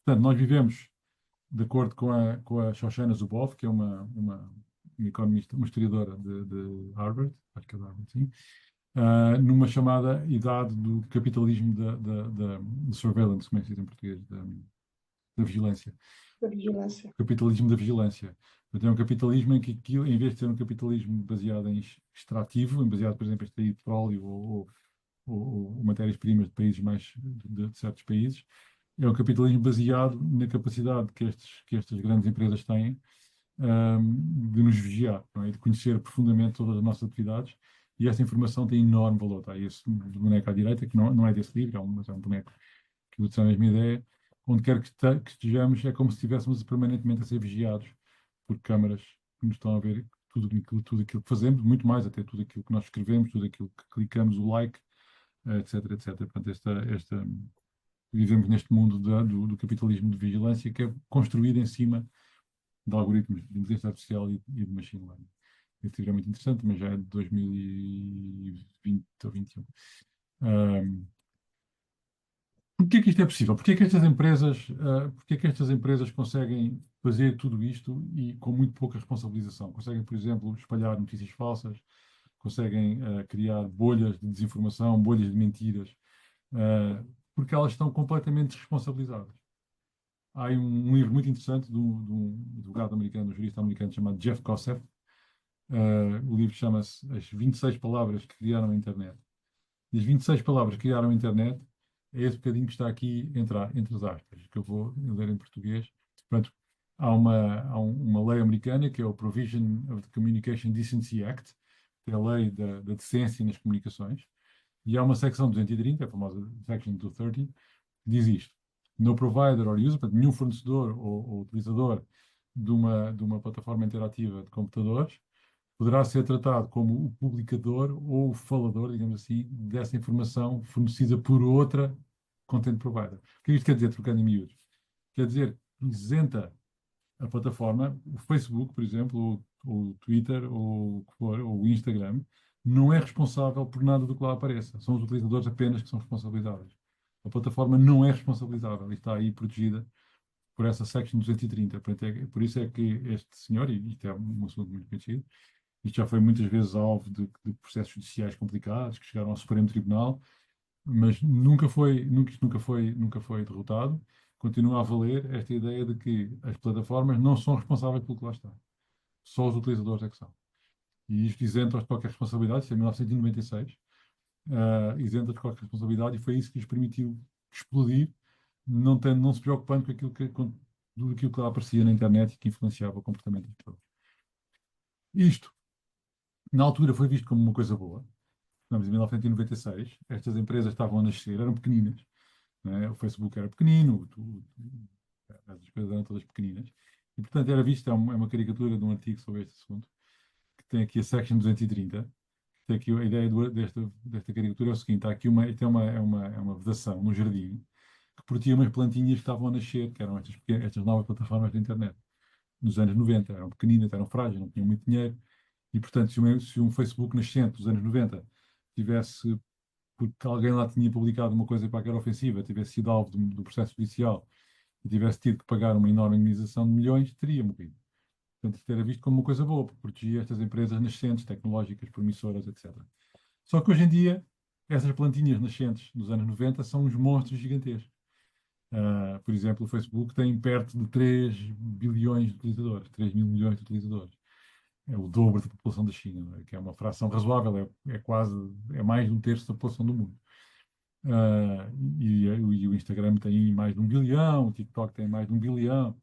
S2: Portanto, nós vivemos, de acordo com a Shoshana Zuboff, que é uma economista, uma historiadora de Harvard, acho que é de Harvard, sim, numa chamada idade do capitalismo da surveillance, como é que se diz em português, da vigilância.
S1: Da vigilância.
S2: Capitalismo da vigilância. Portanto, é um capitalismo em que aquilo, em vez de ser um capitalismo baseado em extrativo, baseado, por exemplo, em extrair petróleo ou matérias-primas de países mais, de certos países, é um capitalismo baseado na capacidade que estas grandes empresas têm, de nos vigiar, não é? De conhecer profundamente todas as nossas atividades, e essa informação tem enorme valor. Tá? Esse boneco à direita, que não é desse livro, mas é um boneco que usa a mesma ideia, onde quer que estejamos, é como se estivéssemos permanentemente a ser vigiados por câmaras que nos estão a ver tudo aquilo que fazemos, muito mais até tudo aquilo que nós escrevemos, tudo aquilo que clicamos, o like, etc, etc. Portanto, vivemos neste mundo do capitalismo de vigilância, que é construído em cima de algoritmos de inteligência artificial e de machine learning. Esse livro é muito interessante, mas já é de 2020 ou 2021. Porquê é que isto é possível? Porquê é que estas empresas conseguem fazer tudo isto e com muito pouca responsabilização? Conseguem, por exemplo, espalhar notícias falsas, conseguem criar bolhas de desinformação, bolhas de mentiras, porque elas estão completamente desresponsabilizadas. Há aí um livro muito interessante de um advogado americano, um jurista americano chamado Jeff Kosseff. O livro chama-se As 26 Palavras que Criaram a Internet. E as 26 palavras que criaram a internet é esse bocadinho que está aqui entre as aspas, que eu vou ler em português. Portanto, há uma lei americana que é o Provision of the Communication Decency Act, que é a lei da decência nas comunicações, e há uma secção 230, a famosa Section 230, que diz isto: No provider or user, portanto, nenhum fornecedor ou utilizador de uma plataforma interativa de computadores poderá ser tratado como o publicador ou o falador, digamos assim, dessa informação fornecida por outra content provider. O que isto quer dizer, trocando em miúdos? Quer dizer, isenta a plataforma, o Facebook, por exemplo, ou o Twitter, ou o que for, ou o Instagram, não é responsável por nada do que lá apareça. São os utilizadores apenas que são responsabilizáveis. A plataforma não é responsabilizável e está aí protegida por essa Section 230. Por isso é que este senhor, e isto é um assunto muito conhecido, isto já foi muitas vezes alvo de processos judiciais complicados que chegaram ao Supremo Tribunal, mas nunca foi derrotado. Continua a valer esta ideia de que as plataformas não são responsáveis pelo que lá está. Só os utilizadores é que são. E isto isenta-os de qualquer responsabilidade, isso é 1996, isenta-os de qualquer responsabilidade, e foi isso que lhes permitiu explodir, não se preocupando com tudo aquilo que lá aparecia na internet e que influenciava o comportamento das pessoas. Isto, na altura, foi visto como uma coisa boa. Estamos em 1996, estas empresas estavam a nascer, eram pequeninas, não é? O Facebook era pequenino, as coisas eram todas pequeninas, e portanto era visto, é uma caricatura de um artigo sobre este assunto, que tem aqui a Section 230, tem aqui a ideia desta caricatura é o seguinte: há aqui uma vedação no jardim que protegia umas plantinhas que estavam a nascer, que eram estas novas plataformas de internet, nos anos 90, eram pequeninas, eram frágeis, não tinham muito dinheiro, e portanto se um Facebook nascente dos anos 90 tivesse, porque alguém lá tinha publicado uma coisa qualquer ofensiva, tivesse sido alvo do processo judicial e tivesse tido que pagar uma enorme indenização de milhões, teria morrido. Portanto, isto era visto como uma coisa boa, porque protegia estas empresas nascentes, tecnológicas, promissoras, etc. Só que hoje em dia, essas plantinhas nascentes dos anos 90 são uns monstros gigantescos. Por exemplo, o Facebook tem perto de 3 bilhões de utilizadores, 3 mil milhões de utilizadores. É o dobro da população da China, não é? Que é uma fração razoável, é mais de um terço da população do mundo. Ah, e o Instagram tem mais de 1 bilhão, o TikTok tem mais de 1 bilhão,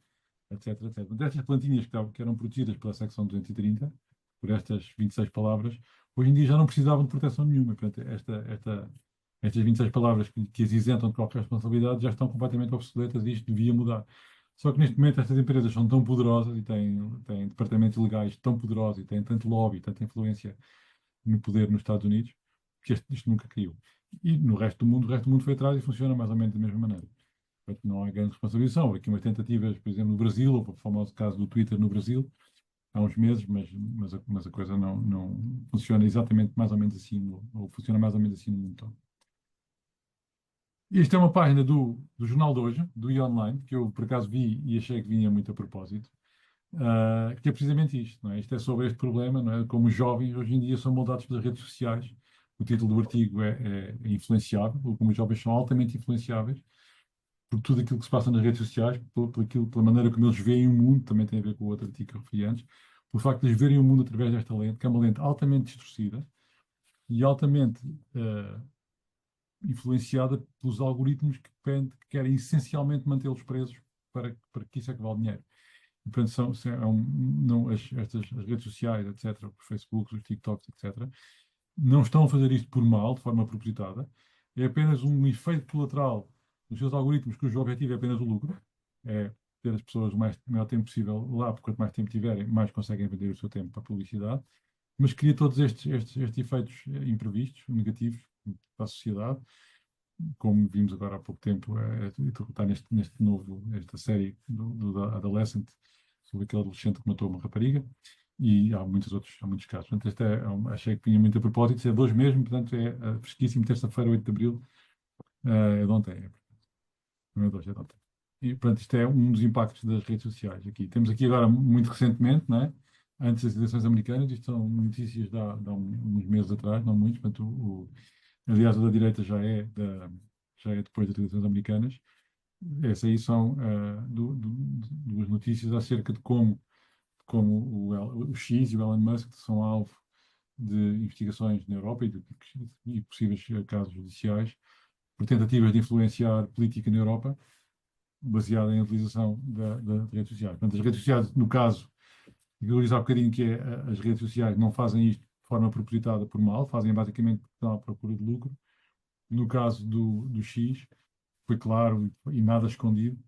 S2: etc, etc. Destas plantinhas que eram protegidas pela secção 230, por estas 26 palavras, hoje em dia já não precisavam de proteção nenhuma. Portanto, estas 26 palavras que as isentam de qualquer responsabilidade já estão completamente obsoletas e isto devia mudar. Só que neste momento estas empresas são tão poderosas e têm departamentos legais tão poderosos e têm tanto lobby, tanta influência no poder nos Estados Unidos, que isto nunca caiu. E no resto do mundo, o resto do mundo foi atrás e funciona mais ou menos da mesma maneira. Portanto, não há grande responsabilização. Houve aqui umas tentativas, por exemplo, no Brasil, ou o famoso caso do Twitter no Brasil, há uns meses, mas a coisa não funciona exatamente mais ou menos assim, ou funciona mais ou menos assim no mundo todo. Isto é uma página do Jornal de Hoje, do e-online, que eu por acaso vi e achei que vinha muito a propósito, que é precisamente isto, não é? Isto é sobre este problema, não é? Como os jovens hoje em dia são moldados pelas redes sociais, o título do artigo é influenciável, como os jovens são altamente influenciáveis por tudo aquilo que se passa nas redes sociais, pela maneira como eles veem o mundo, também tem a ver com o outro artigo que eu referi antes, pelo facto de eles verem o mundo através desta lente, que é uma lente altamente distorcida e altamente influenciada pelos algoritmos que querem essencialmente mantê-los presos para que isso é que vale dinheiro. E, portanto, não, as redes sociais, etc., os Facebooks, os TikToks, etc., não estão a fazer isto por mal, de forma propositada, é apenas um efeito colateral dos seus algoritmos, cujo objetivo é apenas o lucro, é ter as pessoas o maior tempo possível lá, porque quanto mais tempo tiverem, mais conseguem vender o seu tempo para a publicidade, mas cria todos estes efeitos imprevistos, negativos para a sociedade, como vimos agora há pouco tempo, está neste novo, esta série do Adolescent, sobre aquele adolescente que matou uma rapariga, e há muitos casos. Portanto, achei que vinha muito a propósito, isso é de hoje mesmo, portanto, é fresquíssimo, terça-feira, 8 de Abril, é de ontem, não é de hoje, é de ontem. E, portanto, isto é um dos impactos das redes sociais aqui. Temos aqui agora, muito recentemente, não é? Antes das eleições americanas, isto são notícias de há uns meses atrás, não muitos, portanto, aliás, o da direita já é depois das eleições americanas. Essas aí são duas notícias acerca de como o X e o Elon Musk são alvo de investigações na Europa e possíveis casos judiciais por tentativas de influenciar política na Europa, baseada em utilização das redes sociais. Portanto, as redes sociais, no caso, eu disse há bocadinho que as redes sociais não fazem isto de forma propositada por mal, fazem basicamente porque estão à procura de lucro. No caso do X, foi claro e nada escondido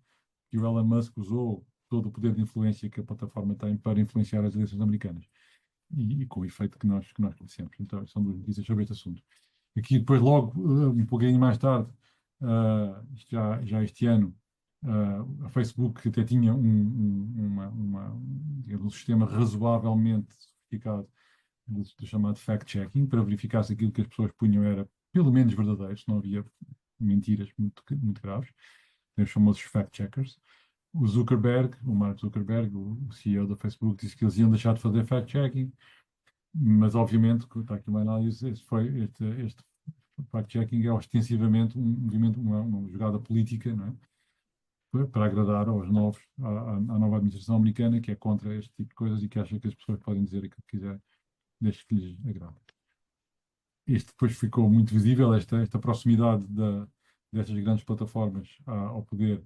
S2: que o Elon Musk usou todo o poder de influência que a plataforma tem para influenciar as eleições americanas. E com o efeito que nós conhecemos. Então, são duas notícias sobre este assunto. Aqui, depois, logo, um pouquinho mais tarde, já este ano, a Facebook até tinha digamos, um sistema razoavelmente sofisticado do chamado fact-checking, para verificar se aquilo que as pessoas punham era pelo menos verdadeiro, se não havia mentiras muito graves. Tem os famosos fact-checkers. O Mark Zuckerberg, o CEO da Facebook, disse que eles iam deixar de fazer fact-checking, mas obviamente, está aqui uma análise, este fact-checking é ostensivamente um movimento, uma jogada política, não é? Para agradar à nova administração americana, que é contra este tipo de coisas e que acha que as pessoas podem dizer aquilo que quiserem, desde que lhes agrade. Isto depois ficou muito visível, esta proximidade destas grandes plataformas ao poder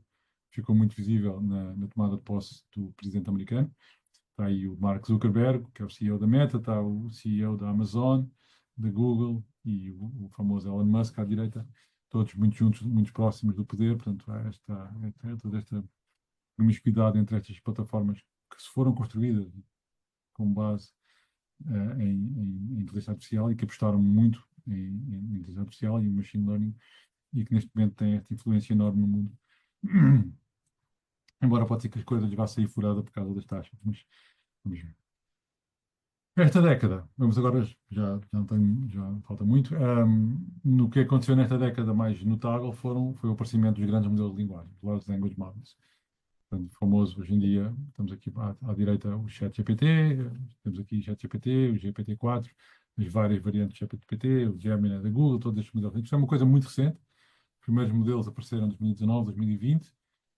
S2: ficou muito visível na tomada de posse do presidente americano. Está aí o Mark Zuckerberg, que é o CEO da Meta, está o CEO da Amazon, da Google e o famoso Elon Musk à direita, todos muito juntos, muito próximos do poder. Portanto, há toda esta promiscuidade entre estas plataformas que se foram construídas com base em inteligência artificial e que apostaram muito em inteligência artificial e em machine learning e que neste momento têm esta influência enorme no mundo. Embora pode ser que as coisas vá sair furada por causa das taxas, mas vamos ver. Esta década, vamos agora, já falta muito, no que aconteceu nesta década mais notável foi o aparecimento dos grandes modelos de linguagem, Large Language Models. Portanto, famoso hoje em dia, estamos aqui à direita o ChatGPT, temos aqui o ChatGPT, o GPT-4, as várias variantes do ChatGPT, o Gemini da Google, todos estes modelos. Isto é uma coisa muito recente. Os primeiros modelos apareceram em 2019, 2020.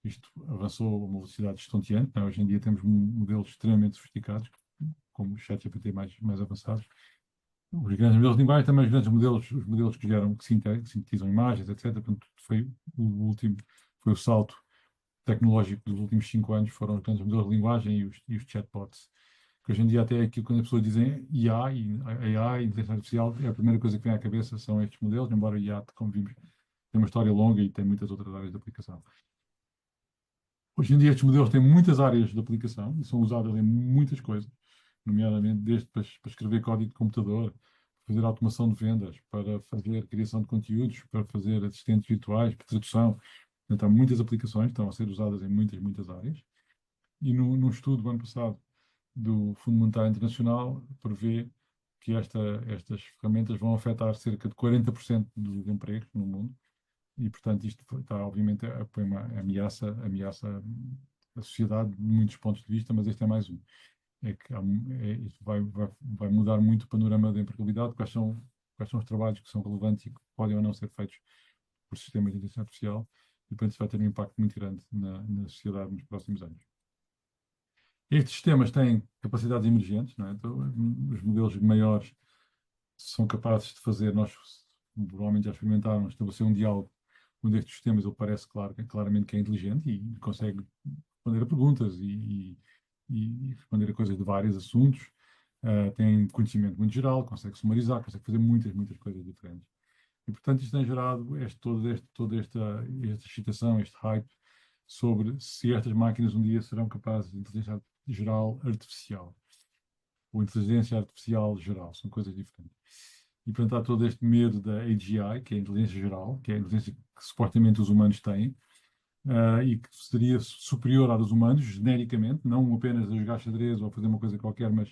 S2: Isto avançou a uma velocidade estonteante. Não é? Hoje em dia temos modelos extremamente sofisticados, como o ChatGPT mais avançados. Os grandes modelos de linguagem, também os modelos que sintetizam imagens, etc. Portanto, foi o salto tecnológico dos últimos 5 anos, foram os grandes modelos de linguagem e os chatbots. Que hoje em dia até aquilo, quando as pessoas dizem IA, inteligência artificial, é a primeira coisa que vem à cabeça são estes modelos, embora o IA, como vimos, tem uma história longa e tem muitas outras áreas de aplicação. Hoje em dia estes modelos têm muitas áreas de aplicação e são usados em muitas coisas, nomeadamente desde para escrever código de computador, para fazer automação de vendas, para fazer criação de conteúdos, para fazer assistentes virtuais, para tradução. Então, há muitas aplicações, estão a ser usadas em muitas áreas. E num estudo do ano passado do Fundo Monetário Internacional, prevê que estas ferramentas vão afetar cerca de 40% dos empregos no mundo. E, portanto, isto está, obviamente, põe uma ameaça à sociedade de muitos pontos de vista, mas este é mais um. É que isto vai mudar muito o panorama da empregabilidade, quais são quais são os trabalhos que são relevantes e que podem ou não ser feitos por sistemas de inteligência artificial, e portanto isso vai ter um impacto muito grande na sociedade nos próximos anos. Estes sistemas têm capacidades emergentes, não é? Então, os modelos maiores são capazes de fazer, nós provavelmente já experimentaram, estabelecer um diálogo com um destes sistemas. Ele parece claramente que é inteligente e consegue responder a perguntas e responder a coisas de vários assuntos. Tem conhecimento muito geral, consegue sumarizar, consegue fazer muitas coisas diferentes. E, portanto, isto tem gerado toda esta excitação, este hype sobre se estas máquinas um dia serão capazes de inteligência geral artificial ou inteligência artificial geral, são coisas diferentes. E, portanto, há todo este medo da AGI, que é a inteligência geral, que é a inteligência que supostamente os humanos têm, e que seria superior à dos humanos, genericamente, não apenas a jogar xadrez ou a fazer uma coisa qualquer, mas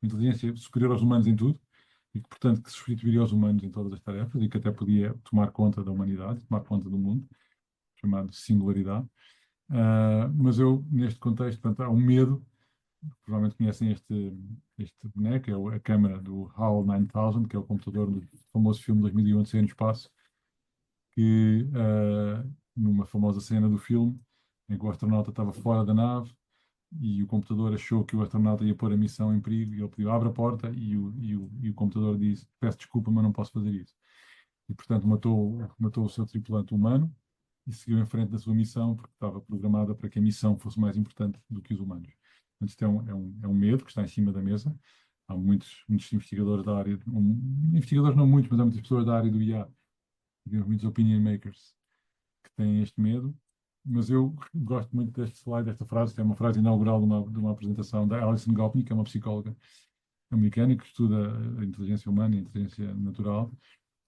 S2: uma inteligência superior aos humanos em tudo, e que, portanto, que substituiria os humanos em todas as tarefas e que até podia tomar conta da humanidade, tomar conta do mundo, chamado singularidade. Mas eu, neste contexto, portanto, há um medo. Provavelmente conhecem este boneco, é a câmara do HAL 9000, que é o computador do famoso filme 2001 Odisseia no Espaço, que numa famosa cena do filme, em que o astronauta estava fora da nave e o computador achou que o astronauta ia pôr a missão em perigo e ele pediu abre a porta e o computador disse peço desculpa, mas não posso fazer isso. E portanto matou o seu tripulante humano e seguiu em frente da sua missão porque estava programada para que a missão fosse mais importante do que os humanos. Portanto, isto é um medo que está em cima da mesa. Há muitos investigadores da área, investigadores não muitos, mas há muitas pessoas da área do IA, muitos opinion makers, que têm este medo. Mas eu gosto muito deste slide, desta frase, que é uma frase inaugural de uma apresentação da Alison Gopnik, que é uma psicóloga americana que estuda a inteligência humana e a inteligência natural,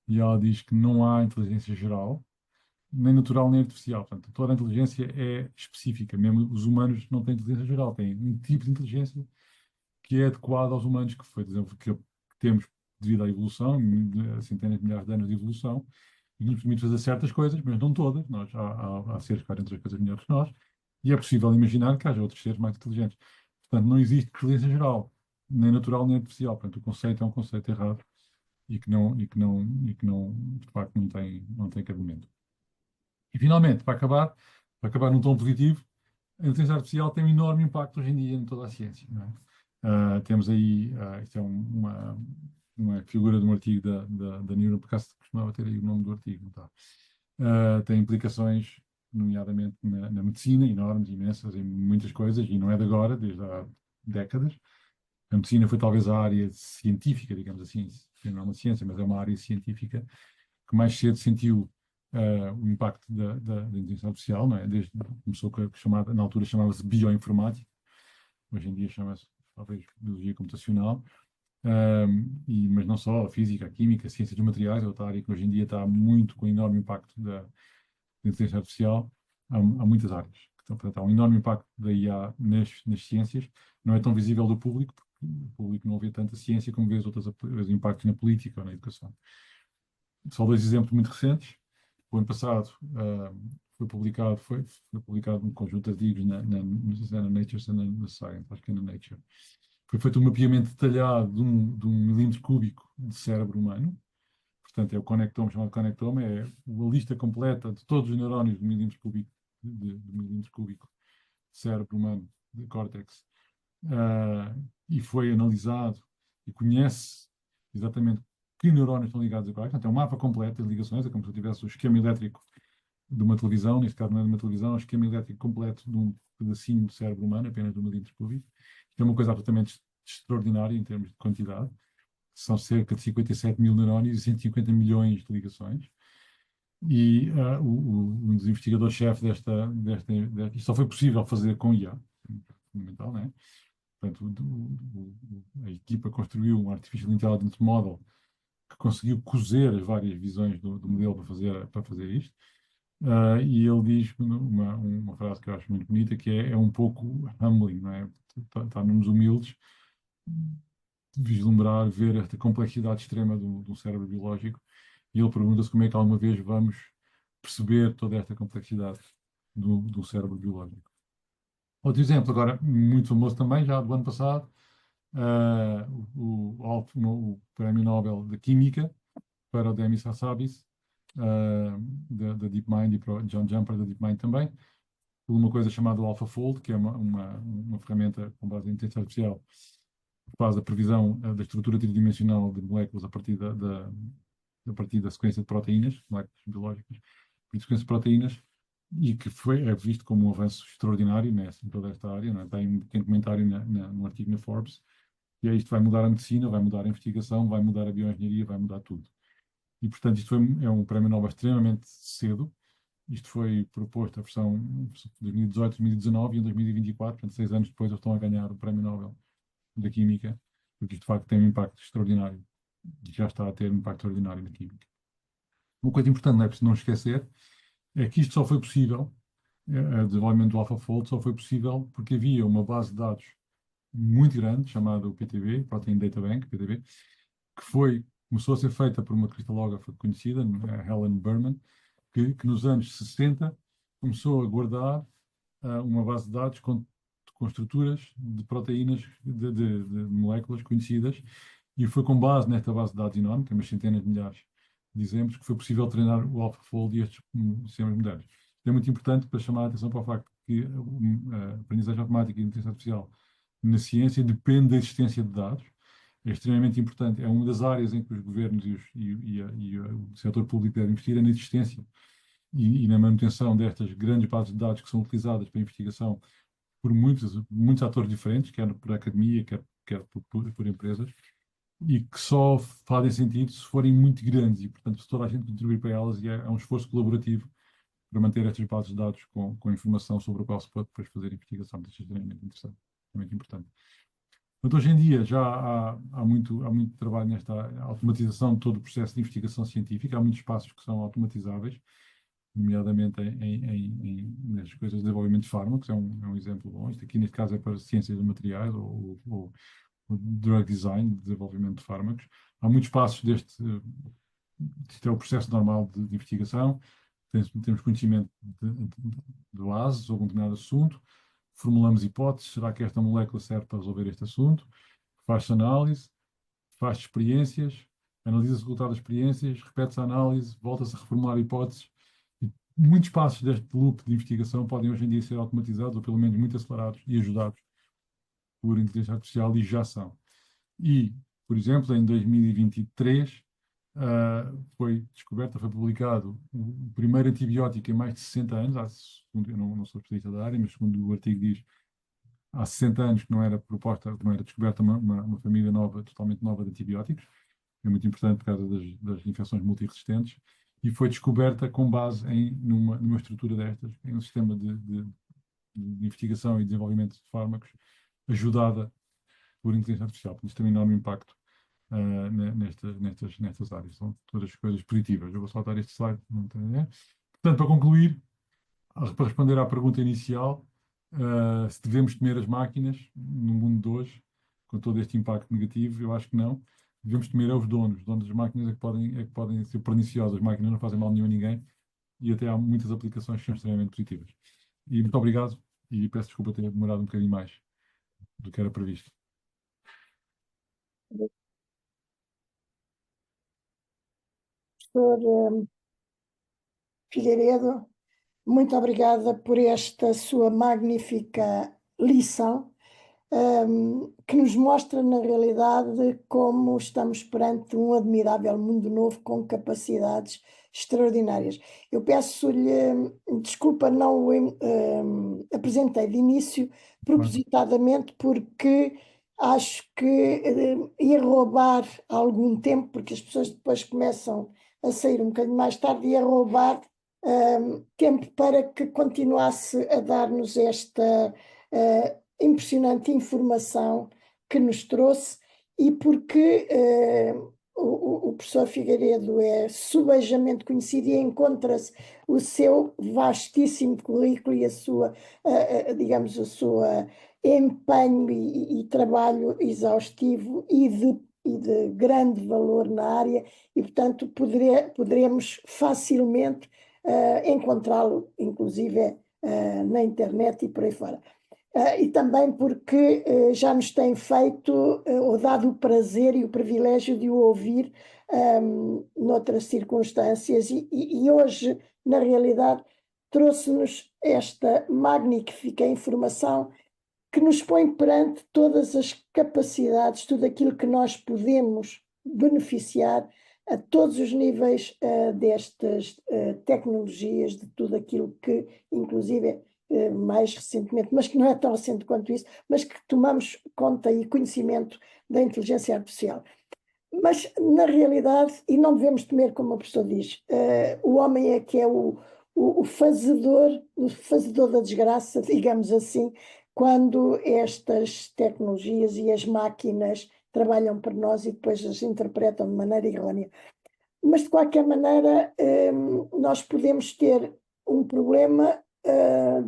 S2: e ela diz que não há inteligência geral, nem natural nem artificial. Portanto, toda a inteligência é específica. Mesmo os humanos não têm inteligência geral, têm um tipo de inteligência que é adequado aos humanos, que foi, por exemplo, que temos devido à evolução, a centenas de milhares de anos de evolução, e nos permite fazer certas coisas, mas não todas. Há seres que fazem outras coisas melhores que nós, e é possível imaginar que haja outros seres mais inteligentes. Portanto, não existe inteligência geral, nem natural nem artificial. Portanto, o conceito é um conceito errado e que não, de facto, não tem cabimento. E, finalmente, para acabar num tom positivo, a inteligência artificial tem um enorme impacto hoje em dia em toda a ciência. Não é? Temos aí, isto é uma figura de um artigo da Neural, por acaso costumava ter aí o nome do artigo, não está? Tem implicações, nomeadamente na medicina, enormes, imensas, em muitas coisas, e não é de agora, desde há décadas. A medicina foi talvez a área científica, digamos assim, não é uma ciência, mas é uma área científica que mais cedo sentiu o impacto da inteligência artificial, não é? Começou com na altura chamava-se bioinformática, hoje em dia chama-se talvez biologia computacional, mas não só, a física, a química, a ciência dos materiais, é outra área que hoje em dia está muito com enorme impacto da inteligência artificial. Há muitas áreas. Então, portanto, há um enorme impacto da IA nas ciências, não é tão visível do público, porque o público não vê tanta ciência como vê os impactos na política ou na educação. Só dois exemplos muito recentes. O ano passado foi publicado um conjunto de artigos não sei se é na Nature ou na Science, acho que é na Nature. Foi feito um mapeamento detalhado de um milímetro cúbico de cérebro humano. Portanto, é o conectome, chamado conectome, é a lista completa de todos os neurónios de milímetro cúbico, de cérebro humano, de córtex. E foi analisado e conhece exatamente que neurónios estão ligados a quais. Portanto, é um mapa completo das ligações, é como se eu tivesse o esquema elétrico de uma televisão, neste caso não é de uma televisão, é o esquema elétrico completo de um pedacinho de cérebro humano, apenas de um milímetro cúbico. Isto é uma coisa absolutamente extraordinária em termos de quantidade. São cerca de 57 mil neurónios e 150 milhões de ligações. E um dos investigadores-chefe isto só foi possível fazer com IA, fundamental, não é? Portanto, a equipa construiu um Artificial Intelligence Model que conseguiu cozer as várias visões do modelo para fazer isto. E ele diz uma frase que eu acho muito bonita, que é um pouco humbling, não é? Está-nos humildes vislumbrar, ver esta complexidade extrema do cérebro biológico, e ele pergunta-se como é que alguma vez vamos perceber toda esta complexidade do cérebro biológico. Outro exemplo, agora muito famoso também, já do ano passado, o Prémio Nobel de Química, para o Demis Hassabis, da DeepMind, e para o John Jumper da DeepMind também, por uma coisa chamada AlphaFold, que é uma ferramenta com base em inteligência artificial, que faz a previsão da estrutura tridimensional de moléculas a partir a partir da sequência de proteínas, moléculas biológicas, de sequência de proteínas, e que é visto como um avanço extraordinário em toda esta área. Não é? Tem um pequeno comentário no artigo na Forbes, e isto vai mudar a medicina, vai mudar a investigação, vai mudar a bioengenharia, vai mudar tudo. E, portanto, é um prémio Nobel extremamente cedo. Isto foi proposto, a versão 2018, 2019 e em 2024, portanto, 6 anos depois eles estão a ganhar o prémio Nobel da Química, porque isto de facto tem um impacto extraordinário, e já está a ter um impacto extraordinário na Química. Uma coisa importante, não é preciso não esquecer, é que isto só foi possível, o desenvolvimento do AlphaFold só foi possível porque havia uma base de dados muito grande, chamada o PTB, Protein Data Bank, PTB, que começou a ser feita por uma cristalógrafa conhecida, a Helen Berman, que nos anos 60 começou a guardar uma base de dados com estruturas de proteínas, de moléculas conhecidas, e foi com base nesta base de dados enorme, tem umas centenas de milhares de exemplos, que foi possível treinar o AlphaFold e estes sistemas modernos. É muito importante para chamar a atenção para o facto que a aprendizagem automática e a inteligência artificial na ciência depende da existência de dados. É extremamente importante. É uma das áreas em que os governos e o setor público devem investir, é na existência e na manutenção destas grandes bases de dados que são utilizadas para investigação por muitos atores diferentes, quer por academia, quer por empresas, e que só fazem sentido se forem muito grandes e, portanto, se toda a gente contribuir para elas, e é um esforço colaborativo para manter estas bases de dados com informação sobre a qual se pode depois fazer investigação. Isso é extremamente interessante, extremamente importante. Portanto, hoje em dia já há muito trabalho nesta automatização de todo o processo de investigação científica. Há muitos passos que são automatizáveis, nomeadamente nas coisas de desenvolvimento de fármacos. É um exemplo bom. Isto aqui, neste caso, é para ciências de materiais ou o drug design, desenvolvimento de fármacos. Há muitos passos isto é o processo normal de investigação. Temos conhecimento de base sobre um determinado assunto, formulamos hipóteses, será que esta molécula serve para resolver este assunto? Faz-se análise, faz experiências, analisa o resultado das experiências, repete-se a análise, volta-se a reformular hipóteses. E muitos passos deste loop de investigação podem hoje em dia ser automatizados, ou pelo menos muito acelerados e ajudados por inteligência artificial, e já são. E, por exemplo, em 2023, foi publicado o primeiro antibiótico em mais de 60 anos, eu não sou especialista da área, mas segundo o artigo diz, há 60 anos que não era descoberta uma família nova, totalmente nova de antibióticos. É muito importante por causa das infecções multiresistentes, e foi descoberta com base numa estrutura destas, em um sistema de investigação e desenvolvimento de fármacos, ajudada por inteligência artificial. Isto tem um enorme impacto nestas áreas. São todas coisas positivas. Eu vou saltar este slide. Não tem, né? Portanto, para concluir, para responder à pergunta inicial, se devemos temer as máquinas no mundo de hoje, com todo este impacto negativo, eu acho que não. Devemos temer aos donos. Os donos das máquinas é que podem ser perniciosos. As máquinas não fazem mal nenhum a ninguém, e até há muitas aplicações que são extremamente positivas. E muito obrigado, e peço desculpa ter demorado um bocadinho mais do que era previsto.
S1: Professor Figueiredo, muito obrigada por esta sua magnífica lição, que nos mostra, na realidade, como estamos perante um admirável mundo novo com capacidades extraordinárias. Eu peço-lhe desculpa, não o apresentei de início propositadamente, porque acho que ia roubar algum tempo, porque as pessoas depois começam a sair um bocadinho mais tarde, ia roubar tempo para que continuasse a dar-nos esta impressionante informação que nos trouxe, e porque o professor Figueiredo é subejamente conhecido e encontra-se o seu vastíssimo currículo e a sua, digamos, o seu empenho e trabalho exaustivo e de grande valor na área, e, portanto, poderemos facilmente encontrá-lo, inclusive na internet e por aí fora. E também porque já nos tem feito ou dado o prazer e o privilégio de o ouvir noutras circunstâncias, e hoje, na realidade, trouxe-nos esta magnífica informação que nos põe perante todas as capacidades, tudo aquilo que nós podemos beneficiar a todos os níveis destas tecnologias, de tudo aquilo que, inclusive, mais recentemente, mas que não é tão recente quanto isso, mas que tomamos conta e conhecimento da inteligência artificial. Mas, na realidade, e não devemos temer, como a pessoa diz, o homem é que é o fazedor da desgraça, digamos assim, quando estas tecnologias e as máquinas trabalham para nós e depois as interpretam de maneira errónea. Mas, de qualquer maneira, nós podemos ter um problema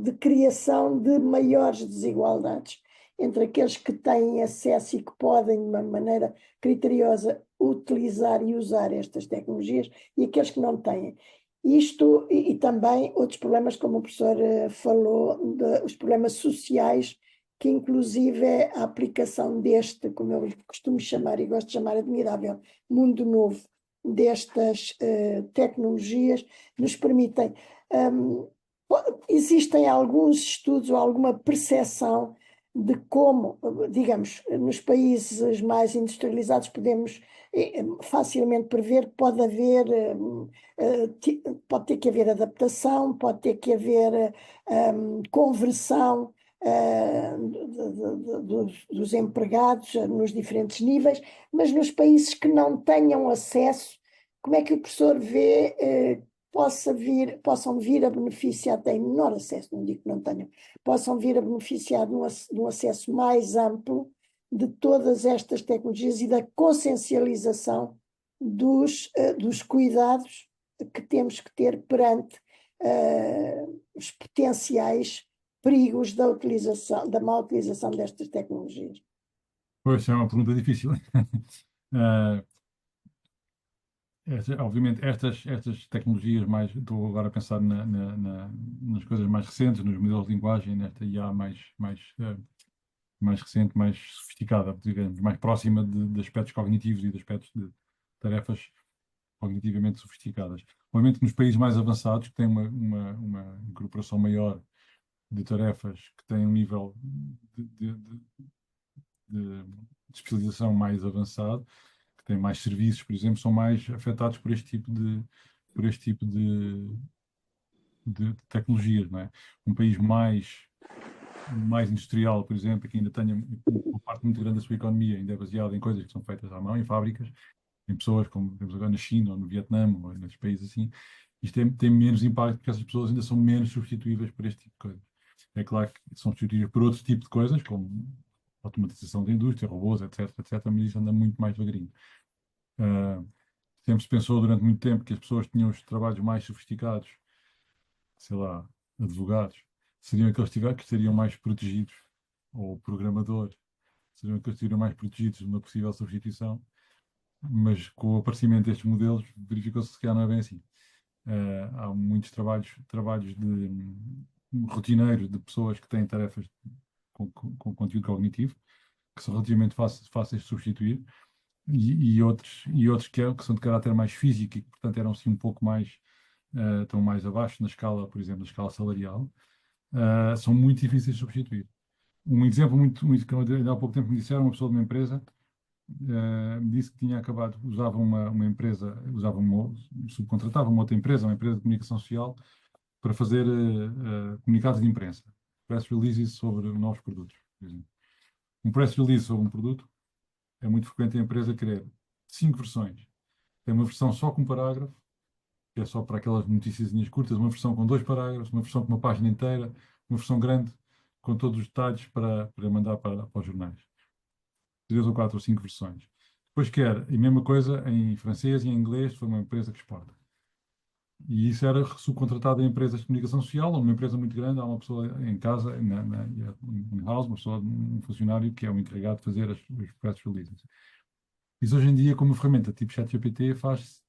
S1: de criação de maiores desigualdades entre aqueles que têm acesso e que podem, de uma maneira criteriosa, utilizar e usar estas tecnologias e aqueles que não têm. Isto e também outros problemas, como o professor falou, os problemas sociais, que inclusive é a aplicação deste, como eu costumo chamar e gosto de chamar admirável, mundo novo, destas tecnologias, nos permitem. Um, Existem alguns estudos ou alguma percepção de como, digamos, nos países mais industrializados podemos facilmente prever que pode haver, pode ter que haver adaptação, pode ter que haver conversão dos empregados nos diferentes níveis, mas nos países que não tenham acesso, como é que o professor vê possam vir a beneficiar, têm menor acesso, não digo que não tenham, possam vir a beneficiar de um acesso mais amplo de todas estas tecnologias e da consciencialização dos cuidados que temos que ter perante os potenciais perigos da má utilização destas tecnologias.
S2: Pois, é uma pergunta difícil. Uh, Obviamente, estas tecnologias mais, estou agora a pensar nas coisas mais recentes, nos modelos de linguagem, nesta IA mais recente, mais sofisticada, digamos, mais próxima de aspectos cognitivos e de aspectos de tarefas cognitivamente sofisticadas. Obviamente, nos países mais avançados, que têm uma incorporação maior de tarefas, que têm um nível de especialização mais avançado, que têm mais serviços, por exemplo, são mais afetados por este tipo de tecnologias, não é? Um país mais industrial, por exemplo, que ainda tenha uma parte muito grande da sua economia ainda é baseada em coisas que são feitas à mão, em fábricas, em pessoas, como temos agora na China ou no Vietnã ou nesses países assim, isto tem menos impacto porque essas pessoas ainda são menos substituíveis por este tipo de coisas. É claro que são substituíveis por outro tipo de coisas, como automatização da indústria, robôs, etc, mas isso anda muito mais devagarinho. Sempre se pensou durante muito tempo que as pessoas tinham os trabalhos mais sofisticados, sei lá, advogados, seriam aqueles que estariam mais protegidos, ou programadores, seriam aqueles que estariam mais protegidos de uma possível substituição, mas com o aparecimento destes modelos verificou-se que não é bem assim. Há muitos trabalhos rotineiros de pessoas que têm tarefas com conteúdo cognitivo, que são relativamente fáceis de substituir, e outros que são de caráter mais físico e que, portanto, eram assim um pouco mais, estão mais abaixo na escala, por exemplo, na escala salarial, são muito difíceis de substituir. Um exemplo muito que ainda há pouco tempo me disseram, uma pessoa de uma empresa, me disse que tinha acabado, usava uma empresa, subcontratava uma outra empresa, uma empresa de comunicação social, para fazer comunicados de imprensa, press releases sobre novos produtos, por exemplo. Um press release sobre um produto é muito frequente a empresa querer 5 versões. Tem uma versão só com parágrafo, que é só para aquelas noticiazinhas curtas, uma versão com 2 parágrafos, uma versão com uma página inteira, uma versão grande, com todos os detalhes para mandar para os jornais. 3 ou 4 ou 5 versões. Depois quer a mesma coisa em francês e em inglês, foi uma empresa que exporta. E isso era subcontratado em empresas de comunicação social, ou numa empresa muito grande, há uma pessoa em casa, em house, um funcionário que é o encarregado de fazer os press releases. Isso hoje em dia, como ferramenta tipo ChatGPT, faz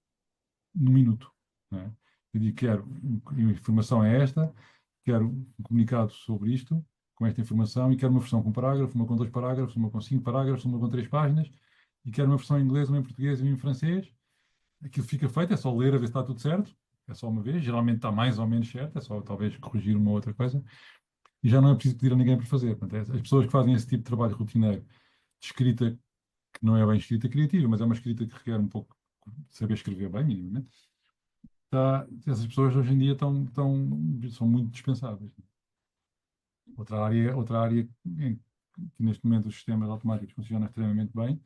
S2: num minuto. Não é? Eu digo, a informação é esta, quero um comunicado sobre isto, com esta informação e quero uma versão com parágrafo, uma com 2 parágrafos, uma com 5 parágrafos, uma com 3 páginas, e quero uma versão em inglês, uma em português e uma em francês. Aquilo fica feito, é só ler a ver se está tudo certo, é só uma vez, geralmente está mais ou menos certo, é só talvez corrigir uma ou outra coisa, e já não é preciso pedir a ninguém para fazer. Portanto, as pessoas que fazem esse tipo de trabalho rotineiro, de escrita, que não é bem escrita criativa, mas é uma escrita que requer um pouco de saber escrever bem, minimamente, essas pessoas hoje em dia são muito dispensáveis. Outra área em que neste momento os sistemas automáticos funcionam extremamente bem,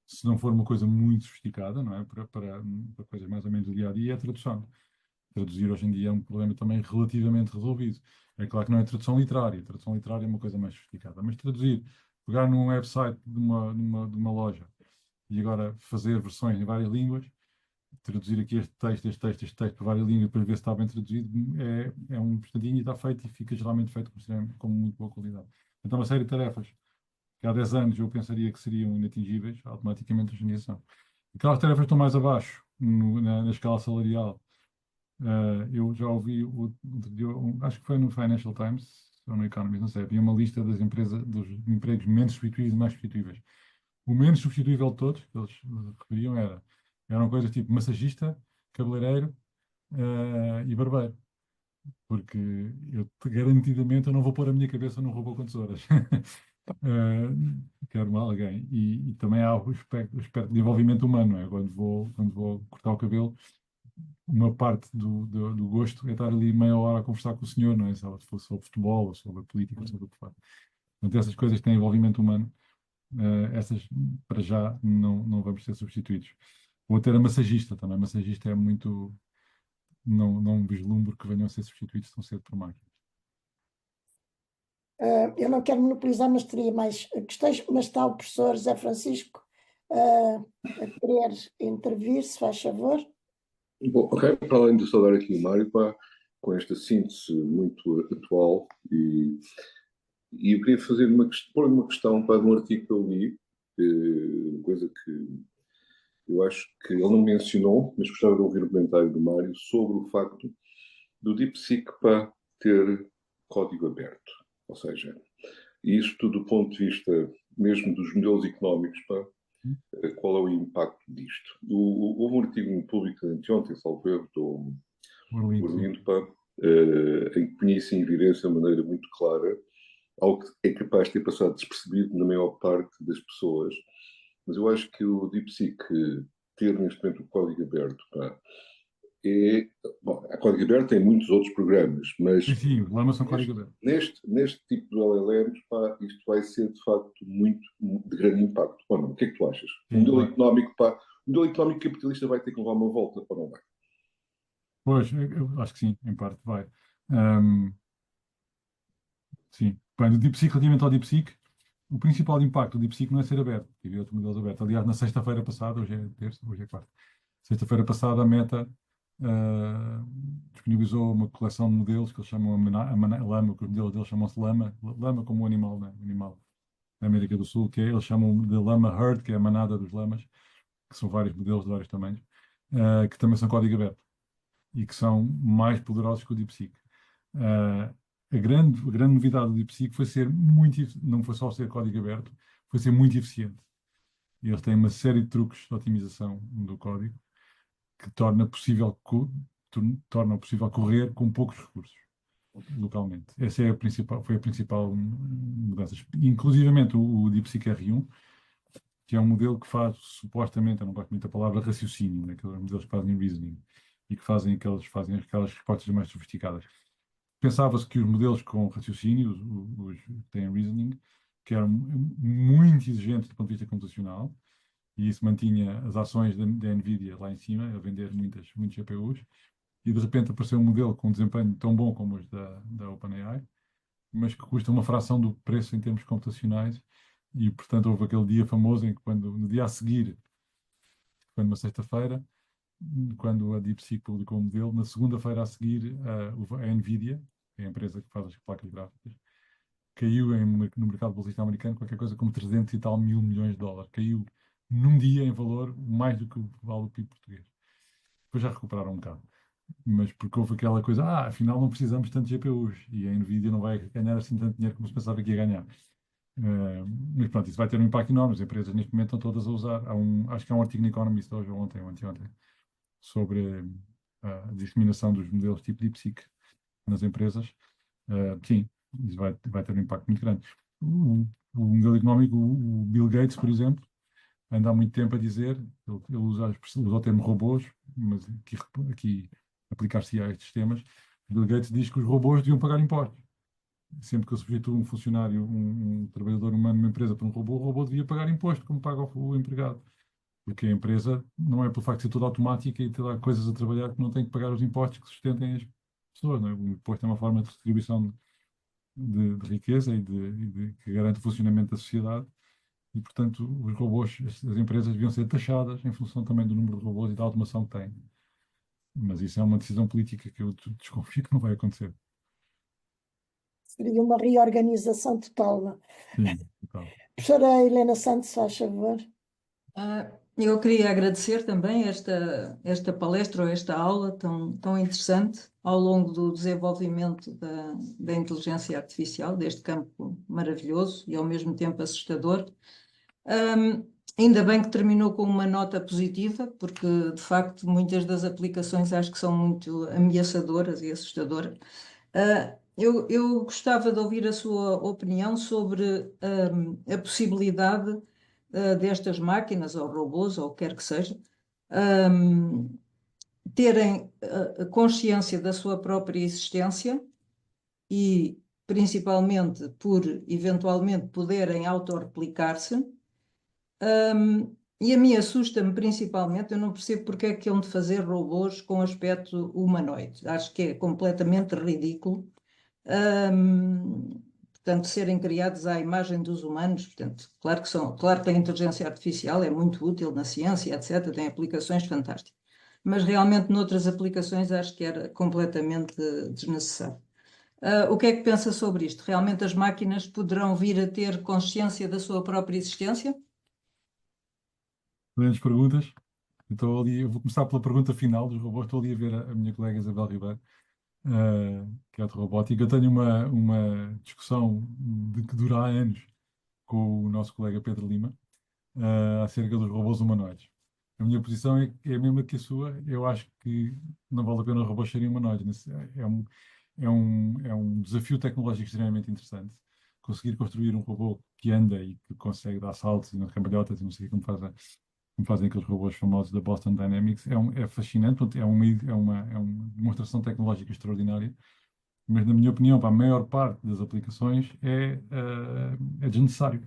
S2: se não for uma coisa muito sofisticada, não é? Para coisas mais ou menos do dia a dia, é a tradução. Traduzir hoje em dia é um problema também relativamente resolvido. É claro que não é tradução literária. Tradução literária é uma coisa mais sofisticada. Mas traduzir, pegar num website de uma loja e agora fazer versões em várias línguas, traduzir aqui este texto para várias línguas para ver se está bem traduzido, é um instantinho e está feito e fica geralmente feito com muito boa qualidade. Então, uma série de tarefas que há 10 anos eu pensaria que seriam inatingíveis, automaticamente hoje em dia são. Aquelas tarefas que estão mais abaixo, na escala salarial, eu já ouvi, acho que foi no Financial Times, ou no Economist, não sei, havia uma lista das empresas, dos empregos menos substituíveis e mais substituíveis. O menos substituível de todos, que eles referiam, eram coisas tipo massagista, cabeleireiro, e barbeiro. Porque garantidamente eu não vou pôr a minha cabeça num robô com tesouras. Quero alguém. E também há o aspecto de envolvimento humano, não é? Quando vou cortar o cabelo, uma parte do gosto é estar ali meia hora a conversar com o senhor, não é? Se fosse sobre futebol, ou sobre a política, ou sobre o que for. Portanto, essas coisas têm envolvimento humano. Essas, para já, não vamos ser substituídos. Vou ter a massagista também. A massagista é muito. Não vislumbro que venham a ser substituídos tão cedo por máquinas.
S1: Eu não quero monopolizar, mas teria mais questões, mas está o professor José Francisco a querer intervir, se faz favor.
S3: Bom, ok, para além de saudar aqui o Mário, pá, com esta síntese muito atual, e eu queria pôr uma questão para um artigo que eu li, uma coisa que eu acho que ele não mencionou, mas gostava de ouvir o comentário do Mário sobre o facto do DeepSeek para ter código aberto. Ou seja, isto do ponto de vista mesmo dos modelos económicos, pá, qual é o impacto disto? Houve um artigo no público anteontem, salvo erro, do Orlindo, em que punha isso em evidência de maneira muito clara, algo que é capaz de ter passado despercebido na maior parte das pessoas, mas eu acho que o DeepSeek ter neste momento o código aberto, pá, bom, a código aberto tem muitos outros programas, mas
S2: Sim, os lamas são código aberto.
S3: neste tipo de LLMs, pá, isto vai ser de facto muito de grande impacto. Ou não? O que é que tu achas?
S2: Sim,
S3: O modelo
S2: claro.
S3: económico, pá, o modelo económico capitalista vai ter que levar uma volta, ou não vai?
S2: Pois, eu acho que sim, em parte vai. Ahm, sim. Bem, do DeepSeek, relativamente ao DeepSeek, o principal impacto do DeepSeek não é ser aberto, tive outros modelos abertos. Aliás, na sexta-feira passada, hoje é terça, hoje é quarta, sexta-feira passada a Meta disponibilizou uma coleção de modelos que eles chamam Lama, que os modelos deles chamam-se Lama, Lama como um animal, né? Um animal da América do Sul, eles chamam de Lama Herd, que é a manada dos lamas, que são vários modelos de vários tamanhos, que também são código aberto e que são mais poderosos que o DeepSeek. A grande novidade do DeepSeek foi ser não foi só ser código aberto, foi ser muito eficiente. E eles têm uma série de truques de otimização do código que torna possível correr com poucos recursos localmente. Essa foi a principal mudança. Inclusivamente o DeepSeek R1, que é um modelo que faz, supostamente, eu não gosto muito da palavra raciocínio, né? Aqueles modelos que fazem reasoning e que fazem aquelas respostas mais sofisticadas. Pensava-se que os modelos com raciocínio, os que têm reasoning, que eram muito exigentes do ponto de vista computacional, e isso mantinha as ações da NVIDIA lá em cima, a vender muitos GPUs, e de repente apareceu um modelo com um desempenho tão bom como os da OpenAI, mas que custa uma fração do preço em termos computacionais, e portanto houve aquele dia famoso em que no dia a seguir, foi numa sexta-feira, quando a DeepSeek publicou o modelo, na segunda-feira a seguir a NVIDIA, que é a empresa que faz as placas gráficas, caiu no mercado bolsista americano qualquer coisa como 300 e tal mil milhões de dólares. Caiu num dia em valor mais do que vale o PIB português. Depois já recuperaram um bocado. mas porque houve aquela coisa, afinal não precisamos tanto de GPUs e a Nvidia não vai ganhar assim tanto dinheiro como se pensava que ia ganhar. Mas pronto, isso vai ter um impacto enorme. As empresas neste momento estão todas a usar. Acho que há um artigo no Economist hoje ou ontem, sobre a disseminação dos modelos tipo DeepSeek nas empresas. Sim, isso vai ter um impacto muito grande. O modelo económico, o Bill Gates, por exemplo, anda há muito tempo a dizer, ele usa o termo robôs, mas aqui aplicar-se a estes temas. O Bill Gates diz que os robôs deviam pagar impostos. Sempre que eu substituo um funcionário, um trabalhador humano numa empresa por um robô, o robô devia pagar imposto, como paga o empregado. Porque a empresa não é pelo facto de ser toda automática e ter lá coisas a trabalhar que não tem que pagar os impostos que sustentem as pessoas. Não é? O imposto é uma forma de distribuição de riqueza que garante o funcionamento da sociedade. E, portanto, os robôs, as empresas deviam ser taxadas em função também do número de robôs e da automação que têm. Mas isso é uma decisão política que eu desconfio que não vai acontecer.
S1: Seria uma reorganização total, não?
S2: Sim, então.
S1: Professora Helena Santos, faz favor.
S4: Eu queria agradecer também esta palestra ou esta aula tão interessante ao longo do desenvolvimento da inteligência artificial, deste campo maravilhoso e ao mesmo tempo assustador. Ainda bem que terminou com uma nota positiva, porque de facto muitas das aplicações acho que são muito ameaçadoras e assustadoras. Eu gostava de ouvir a sua opinião sobre a possibilidade destas máquinas ou robôs ou o que quer que seja terem consciência da sua própria existência e principalmente por eventualmente poderem autorreplicar-se. E a mim assusta-me principalmente, eu não percebo porque é que hão de fazer robôs com aspecto humanoide. Acho que é completamente ridículo. Portanto, serem criados à imagem dos humanos, portanto, claro que a inteligência artificial é muito útil na ciência, etc., tem aplicações fantásticas, mas realmente noutras aplicações acho que era completamente desnecessário. O que é que pensa sobre isto? Realmente as máquinas poderão vir a ter consciência da sua própria existência?
S2: Excelentes perguntas. Eu vou começar pela pergunta final dos robôs. Estou ali a ver a minha colega Isabel Ribeiro, que é de robótica. Eu tenho uma discussão que dura há anos com o nosso colega Pedro Lima, acerca dos robôs humanoides. A minha posição é a mesma que a sua. Eu acho que não vale a pena os robôs serem humanoides. É um desafio tecnológico extremamente interessante. Conseguir construir um robô que anda e que consegue dar saltos e nas cambalhotas e não sei como fazem aqueles robôs famosos da Boston Dynamics, é fascinante, portanto, é uma demonstração tecnológica extraordinária, mas na minha opinião, para a maior parte das aplicações é desnecessário.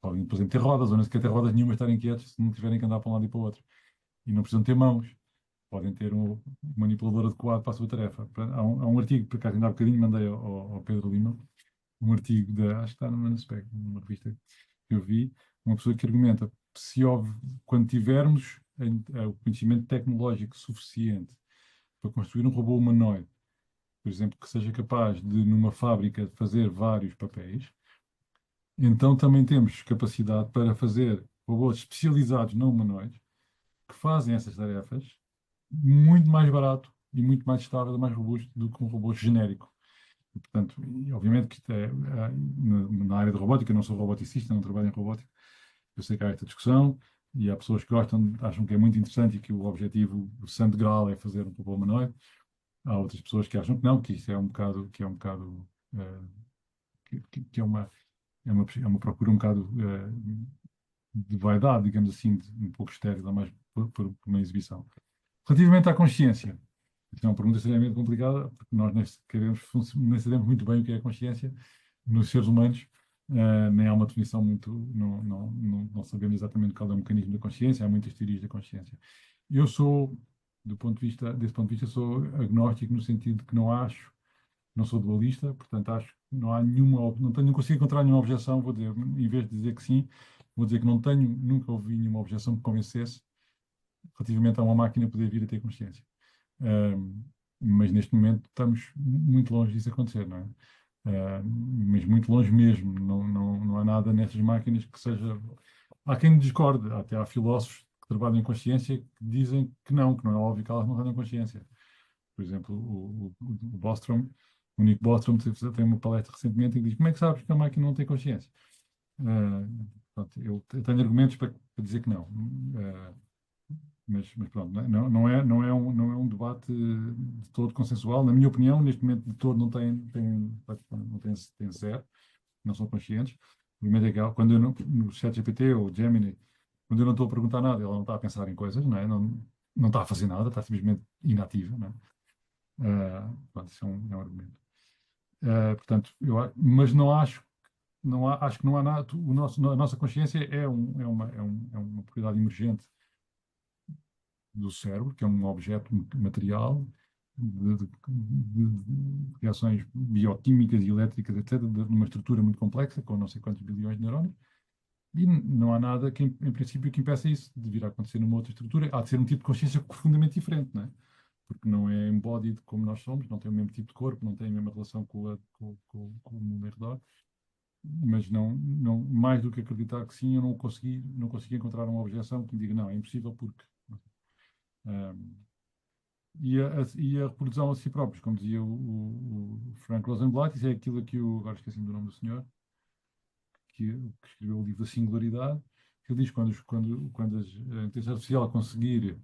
S2: Podem, por exemplo, ter rodas, ou nem sequer ter rodas nenhuma, estarem quietos se não tiverem que andar para um lado e para o outro. E não precisam ter mãos. Podem ter um manipulador adequado para a sua tarefa. Há um artigo, por acaso ainda há bocadinho mandei ao Pedro Lima, um artigo acho que está no Manaspec, numa revista que eu vi, uma pessoa que argumenta quando tivermos o conhecimento tecnológico suficiente para construir um robô humanoide, por exemplo, que seja capaz de, numa fábrica, fazer vários papéis, então também temos capacidade para fazer robôs especializados não humanoides que fazem essas tarefas muito mais barato e muito mais estável e mais robusto do que um robô genérico. E, portanto, obviamente que isto na área de robótica, eu não sou roboticista, não trabalho em robótica, eu sei que há esta discussão e há pessoas que gostam, acham que é muito interessante e que o objetivo, o santo grau é fazer um robô humanoide. Há outras pessoas que acham que não, que isto é um bocado, que é uma procura um bocado de vaidade, digamos assim, um pouco estéril, mais por uma exibição. Relativamente à consciência, isto é uma pergunta extremamente complicada, porque nós nem sabemos muito bem o que é a consciência nos seres humanos, nem há uma definição muito, não sabemos exatamente qual é o mecanismo da consciência, há muitas teorias da consciência. Eu sou, desse ponto de vista, sou agnóstico no sentido de que não sou dualista, portanto acho que não consigo encontrar nenhuma objeção, vou dizer, em vez de dizer que sim, vou dizer que nunca ouvi nenhuma objeção que me convencesse relativamente a uma máquina poder vir a ter consciência. Mas neste momento estamos muito longe disso acontecer, não é? Mas muito longe mesmo. Não há nada nestas máquinas que seja. Há quem discorde, há filósofos que trabalham em consciência que dizem que não é óbvio que elas não tenham consciência. Por exemplo, o Bostrom, o Nick Bostrom tem uma palestra recentemente em que diz como é que sabes que a máquina não tem consciência? Pronto, eu tenho argumentos para dizer que não. Mas pronto, não é um debate de todo consensual. Na minha opinião, neste momento, de todo tem zero, não são conscientes. O momento é que quando eu no ChatGPT ou Gemini, quando eu não estou a perguntar nada, ela não está a pensar em coisas, não é? Não está a fazer nada, está simplesmente inativa, não é? Pronto, isso é um argumento. Portanto, mas não acho, acho que não há nada. A nossa consciência é uma propriedade emergente do cérebro, que é um objeto material de reações bioquímicas e elétricas, etc., de uma estrutura muito complexa, com não sei quantos bilhões de neurónios, e não há nada que, em princípio, que impeça isso de vir a acontecer numa outra estrutura. Há de ser um tipo de consciência profundamente diferente, não é? Porque não é embodied como nós somos, não tem o mesmo tipo de corpo, não tem a mesma relação com o mundo em redor. Mas mais do que acreditar que sim, eu não consegui encontrar uma objeção que me diga, não, é impossível porque... E a reprodução a si próprios, como dizia o Frank Rosenblatt, isso é aquilo que agora esqueci-me do nome do senhor, que escreveu o livro da singularidade, que ele diz que quando a inteligência artificial conseguir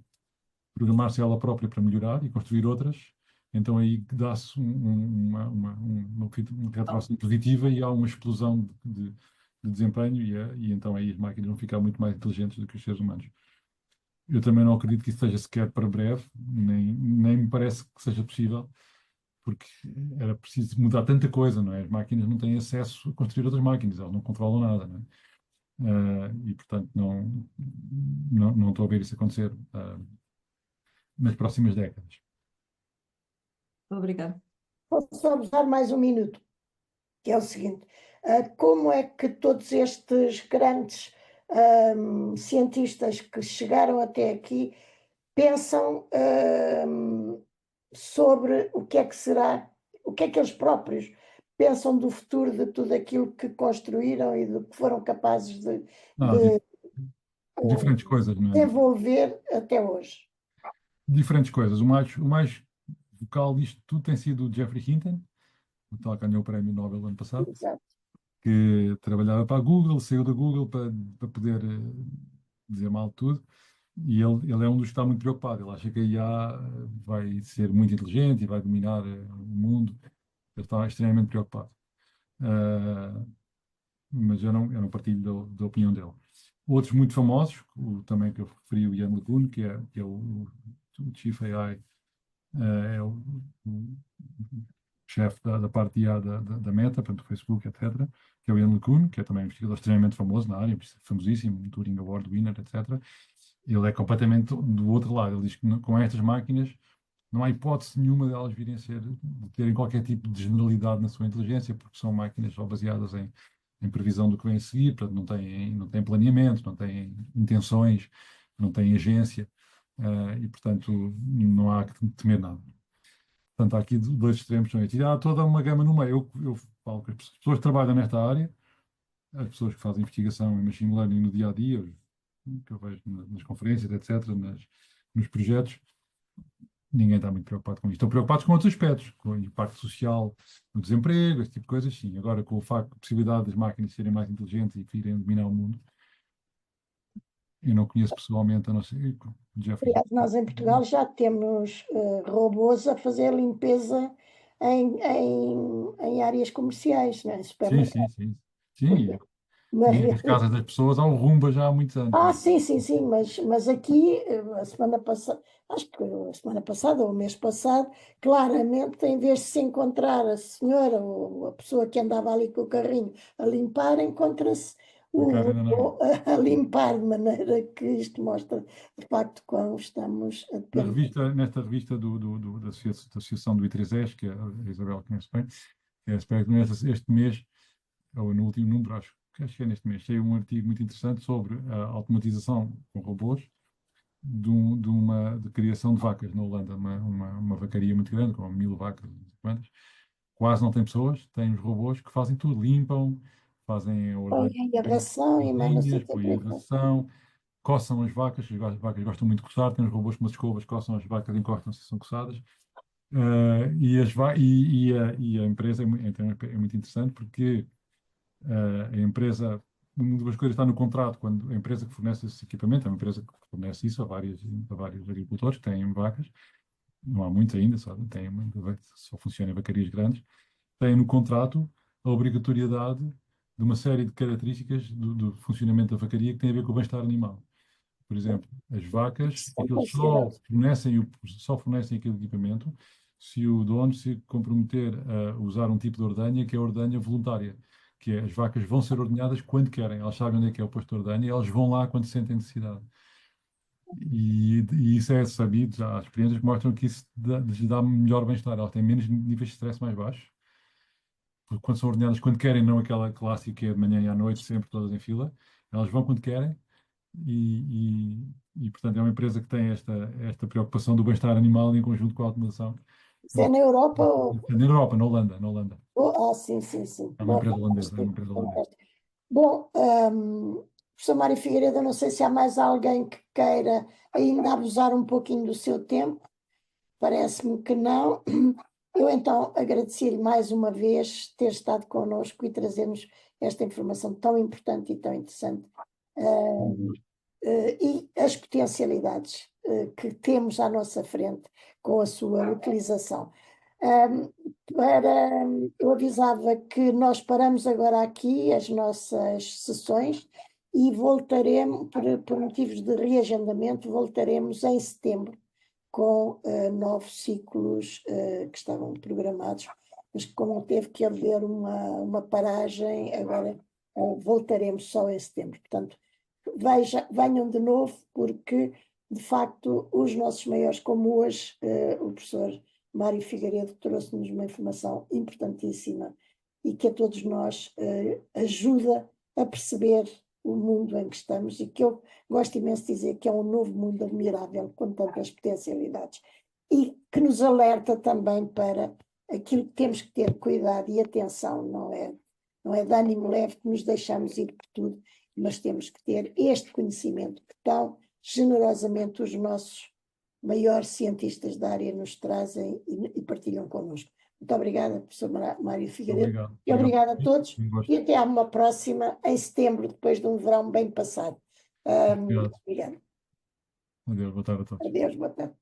S2: programar-se ela própria para melhorar e construir outras, então aí dá-se uma retroação positiva e há uma explosão de desempenho e então aí as máquinas vão ficar muito mais inteligentes do que os seres humanos. Eu também não acredito que isso seja sequer para breve, nem me parece que seja possível, porque era preciso mudar tanta coisa, não é? As máquinas não têm acesso a construir outras máquinas, elas não controlam nada, não é? E, portanto, não estou a ver isso acontecer nas próximas décadas.
S4: Obrigada.
S1: Posso só usar mais um minuto, que é o seguinte: como é que todos estes grandes cientistas que chegaram até aqui pensam sobre o que é que será, o que é que eles próprios pensam do futuro de tudo aquilo que construíram e do que foram capazes de
S2: Não, diferentes coisas, não é?
S1: desenvolver até hoje?
S2: Diferentes coisas. O mais vocal disto tudo tem sido o Geoffrey Hinton, o tal que ganhou o prémio Nobel ano passado,
S1: Exato.
S2: que trabalhava para a Google, saiu da Google para poder dizer mal de tudo. E ele é um dos que está muito preocupado. Ele acha que a IA vai ser muito inteligente e vai dominar o mundo. Ele está extremamente preocupado. Mas eu não partilho da opinião dele. Outros muito famosos, também que eu referi, o Ian LeCun, que é o Chief AI, é o chefe da parte de IA da Meta, portanto, do Facebook, etc., que é o Ian LeCun, que é também um investigador extremamente famoso na área, famosíssimo, um Turing Award winner, etc. Ele é completamente do outro lado. Ele diz que com estas máquinas não há hipótese nenhuma delas virem a de terem qualquer tipo de generalidade na sua inteligência, porque são máquinas só baseadas em previsão do que vem a seguir, portanto não têm planeamento, não têm intenções, não têm agência, e portanto não há que temer nada. Portanto, há aqui dois extremos. E há toda uma gama no meio. Eu falo que as pessoas que trabalham nesta área, as pessoas que fazem investigação em machine learning no dia a dia, que eu vejo nas conferências, etc., nos projetos, ninguém está muito preocupado com isto. Estão preocupados com outros aspectos, com o impacto social no desemprego, esse tipo de coisas, sim. Agora, com o facto da possibilidade das máquinas serem mais inteligentes e que irem dominar o mundo, eu não conheço pessoalmente, a não ser Jeffrey.
S1: Aliás, nós em Portugal já temos robôs a fazer limpeza em áreas comerciais, não é?
S2: Sim, sim,
S1: Supermercados.
S2: sim. Sim,
S1: Na
S2: e nas casas das pessoas há um Roomba já há muitos anos.
S1: sim, sim, sim, mas aqui, a semana passada, acho que a semana passada ou o mês passado, claramente, em vez de se encontrar a senhora ou a pessoa que andava ali com o carrinho a limpar, encontra-se
S2: A
S1: o
S2: cara ainda não é.
S1: robô a limpar, de maneira que isto mostra, de facto, quão estamos a depender.
S2: Nesta revista da Associação do I3S, que a Isabel conhece bem, que é a Aspecto, este mês, ou no último número, acho que é neste mês, saiu um artigo muito interessante sobre a automatização com robôs de criação de vacas na Holanda, uma vacaria muito grande, com 1000 vacas, não sei quantas. Quase não tem pessoas, tem os robôs que fazem tudo, limpam, fazem a
S1: Põe
S2: ordenha
S1: aí a ração e mais não sei
S2: cozinhas,
S1: o que.
S2: põem a ração, coçam as vacas gostam muito de coçar, tem os robôs com umas escovas, coçam as vacas, encostam-se e são coçadas. E a empresa então é muito interessante porque a empresa, uma das coisas que está no contrato, quando a empresa que fornece esse equipamento, é uma empresa que fornece isso a vários agricultores que têm vacas, não há muitos ainda, só funciona em vacarias grandes, têm no contrato a obrigatoriedade de uma série de características do funcionamento da vacaria que tem a ver com o bem-estar animal. Por exemplo, as vacas, eles só fornecem aquele equipamento se o dono se comprometer a usar um tipo de ordenha que é a ordenha voluntária, que é as vacas vão ser ordenhadas quando querem, elas sabem onde é que é o posto de ordenha e elas vão lá quando sentem necessidade. E isso é sabido, há experiências que mostram que isso lhes dá melhor bem-estar, elas têm menos níveis de stress mais baixos, porque quando são ordenhadas quando querem, não aquela clássica que é de manhã e à noite, sempre todas em fila, elas vão quando querem portanto, é uma empresa que tem esta preocupação do bem-estar animal em conjunto com a automação.
S1: Isso é na Europa ou...
S2: Na Europa, na Holanda.
S1: sim, sim, sim.
S2: É uma
S1: Bom,
S2: empresa holandesa, é uma
S1: fantástico,
S2: empresa holandesa.
S1: fantástico. Bom, professor Mário Figueiredo, eu não sei se há mais alguém que queira ainda abusar um pouquinho do seu tempo. Parece-me que não. Eu então agradecer-lhe mais uma vez ter estado connosco e trazermos esta informação tão importante e tão interessante. E as potencialidades que temos à nossa frente com a sua utilização. Eu avisava que nós paramos agora aqui as nossas sessões e voltaremos, por motivos de reagendamento, voltaremos em setembro com novos ciclos que estavam programados, mas que como teve que haver uma paragem, agora voltaremos só em setembro. Portanto, venham de novo, porque de facto os nossos maiores, como hoje o professor Mário Figueiredo trouxe-nos uma informação importantíssima e que a todos nós ajuda a perceber o mundo em que estamos e que eu gosto imenso de dizer que é um novo mundo admirável com tantas potencialidades e que nos alerta também para aquilo que temos que ter cuidado e atenção, não é de ânimo leve que nos deixamos ir por tudo, mas temos que ter este conhecimento que tão generosamente os nossos maiores cientistas da área nos trazem e partilham connosco. Muito obrigada, professor Mário Figueiredo.
S2: Obrigado.
S1: E obrigada a todos.
S2: Um gosto.
S1: E até à uma próxima, em setembro, depois de um verão bem passado.
S2: Obrigado.
S1: Obrigada.
S2: Adeus, boa tarde a todos.
S1: Adeus, boa tarde.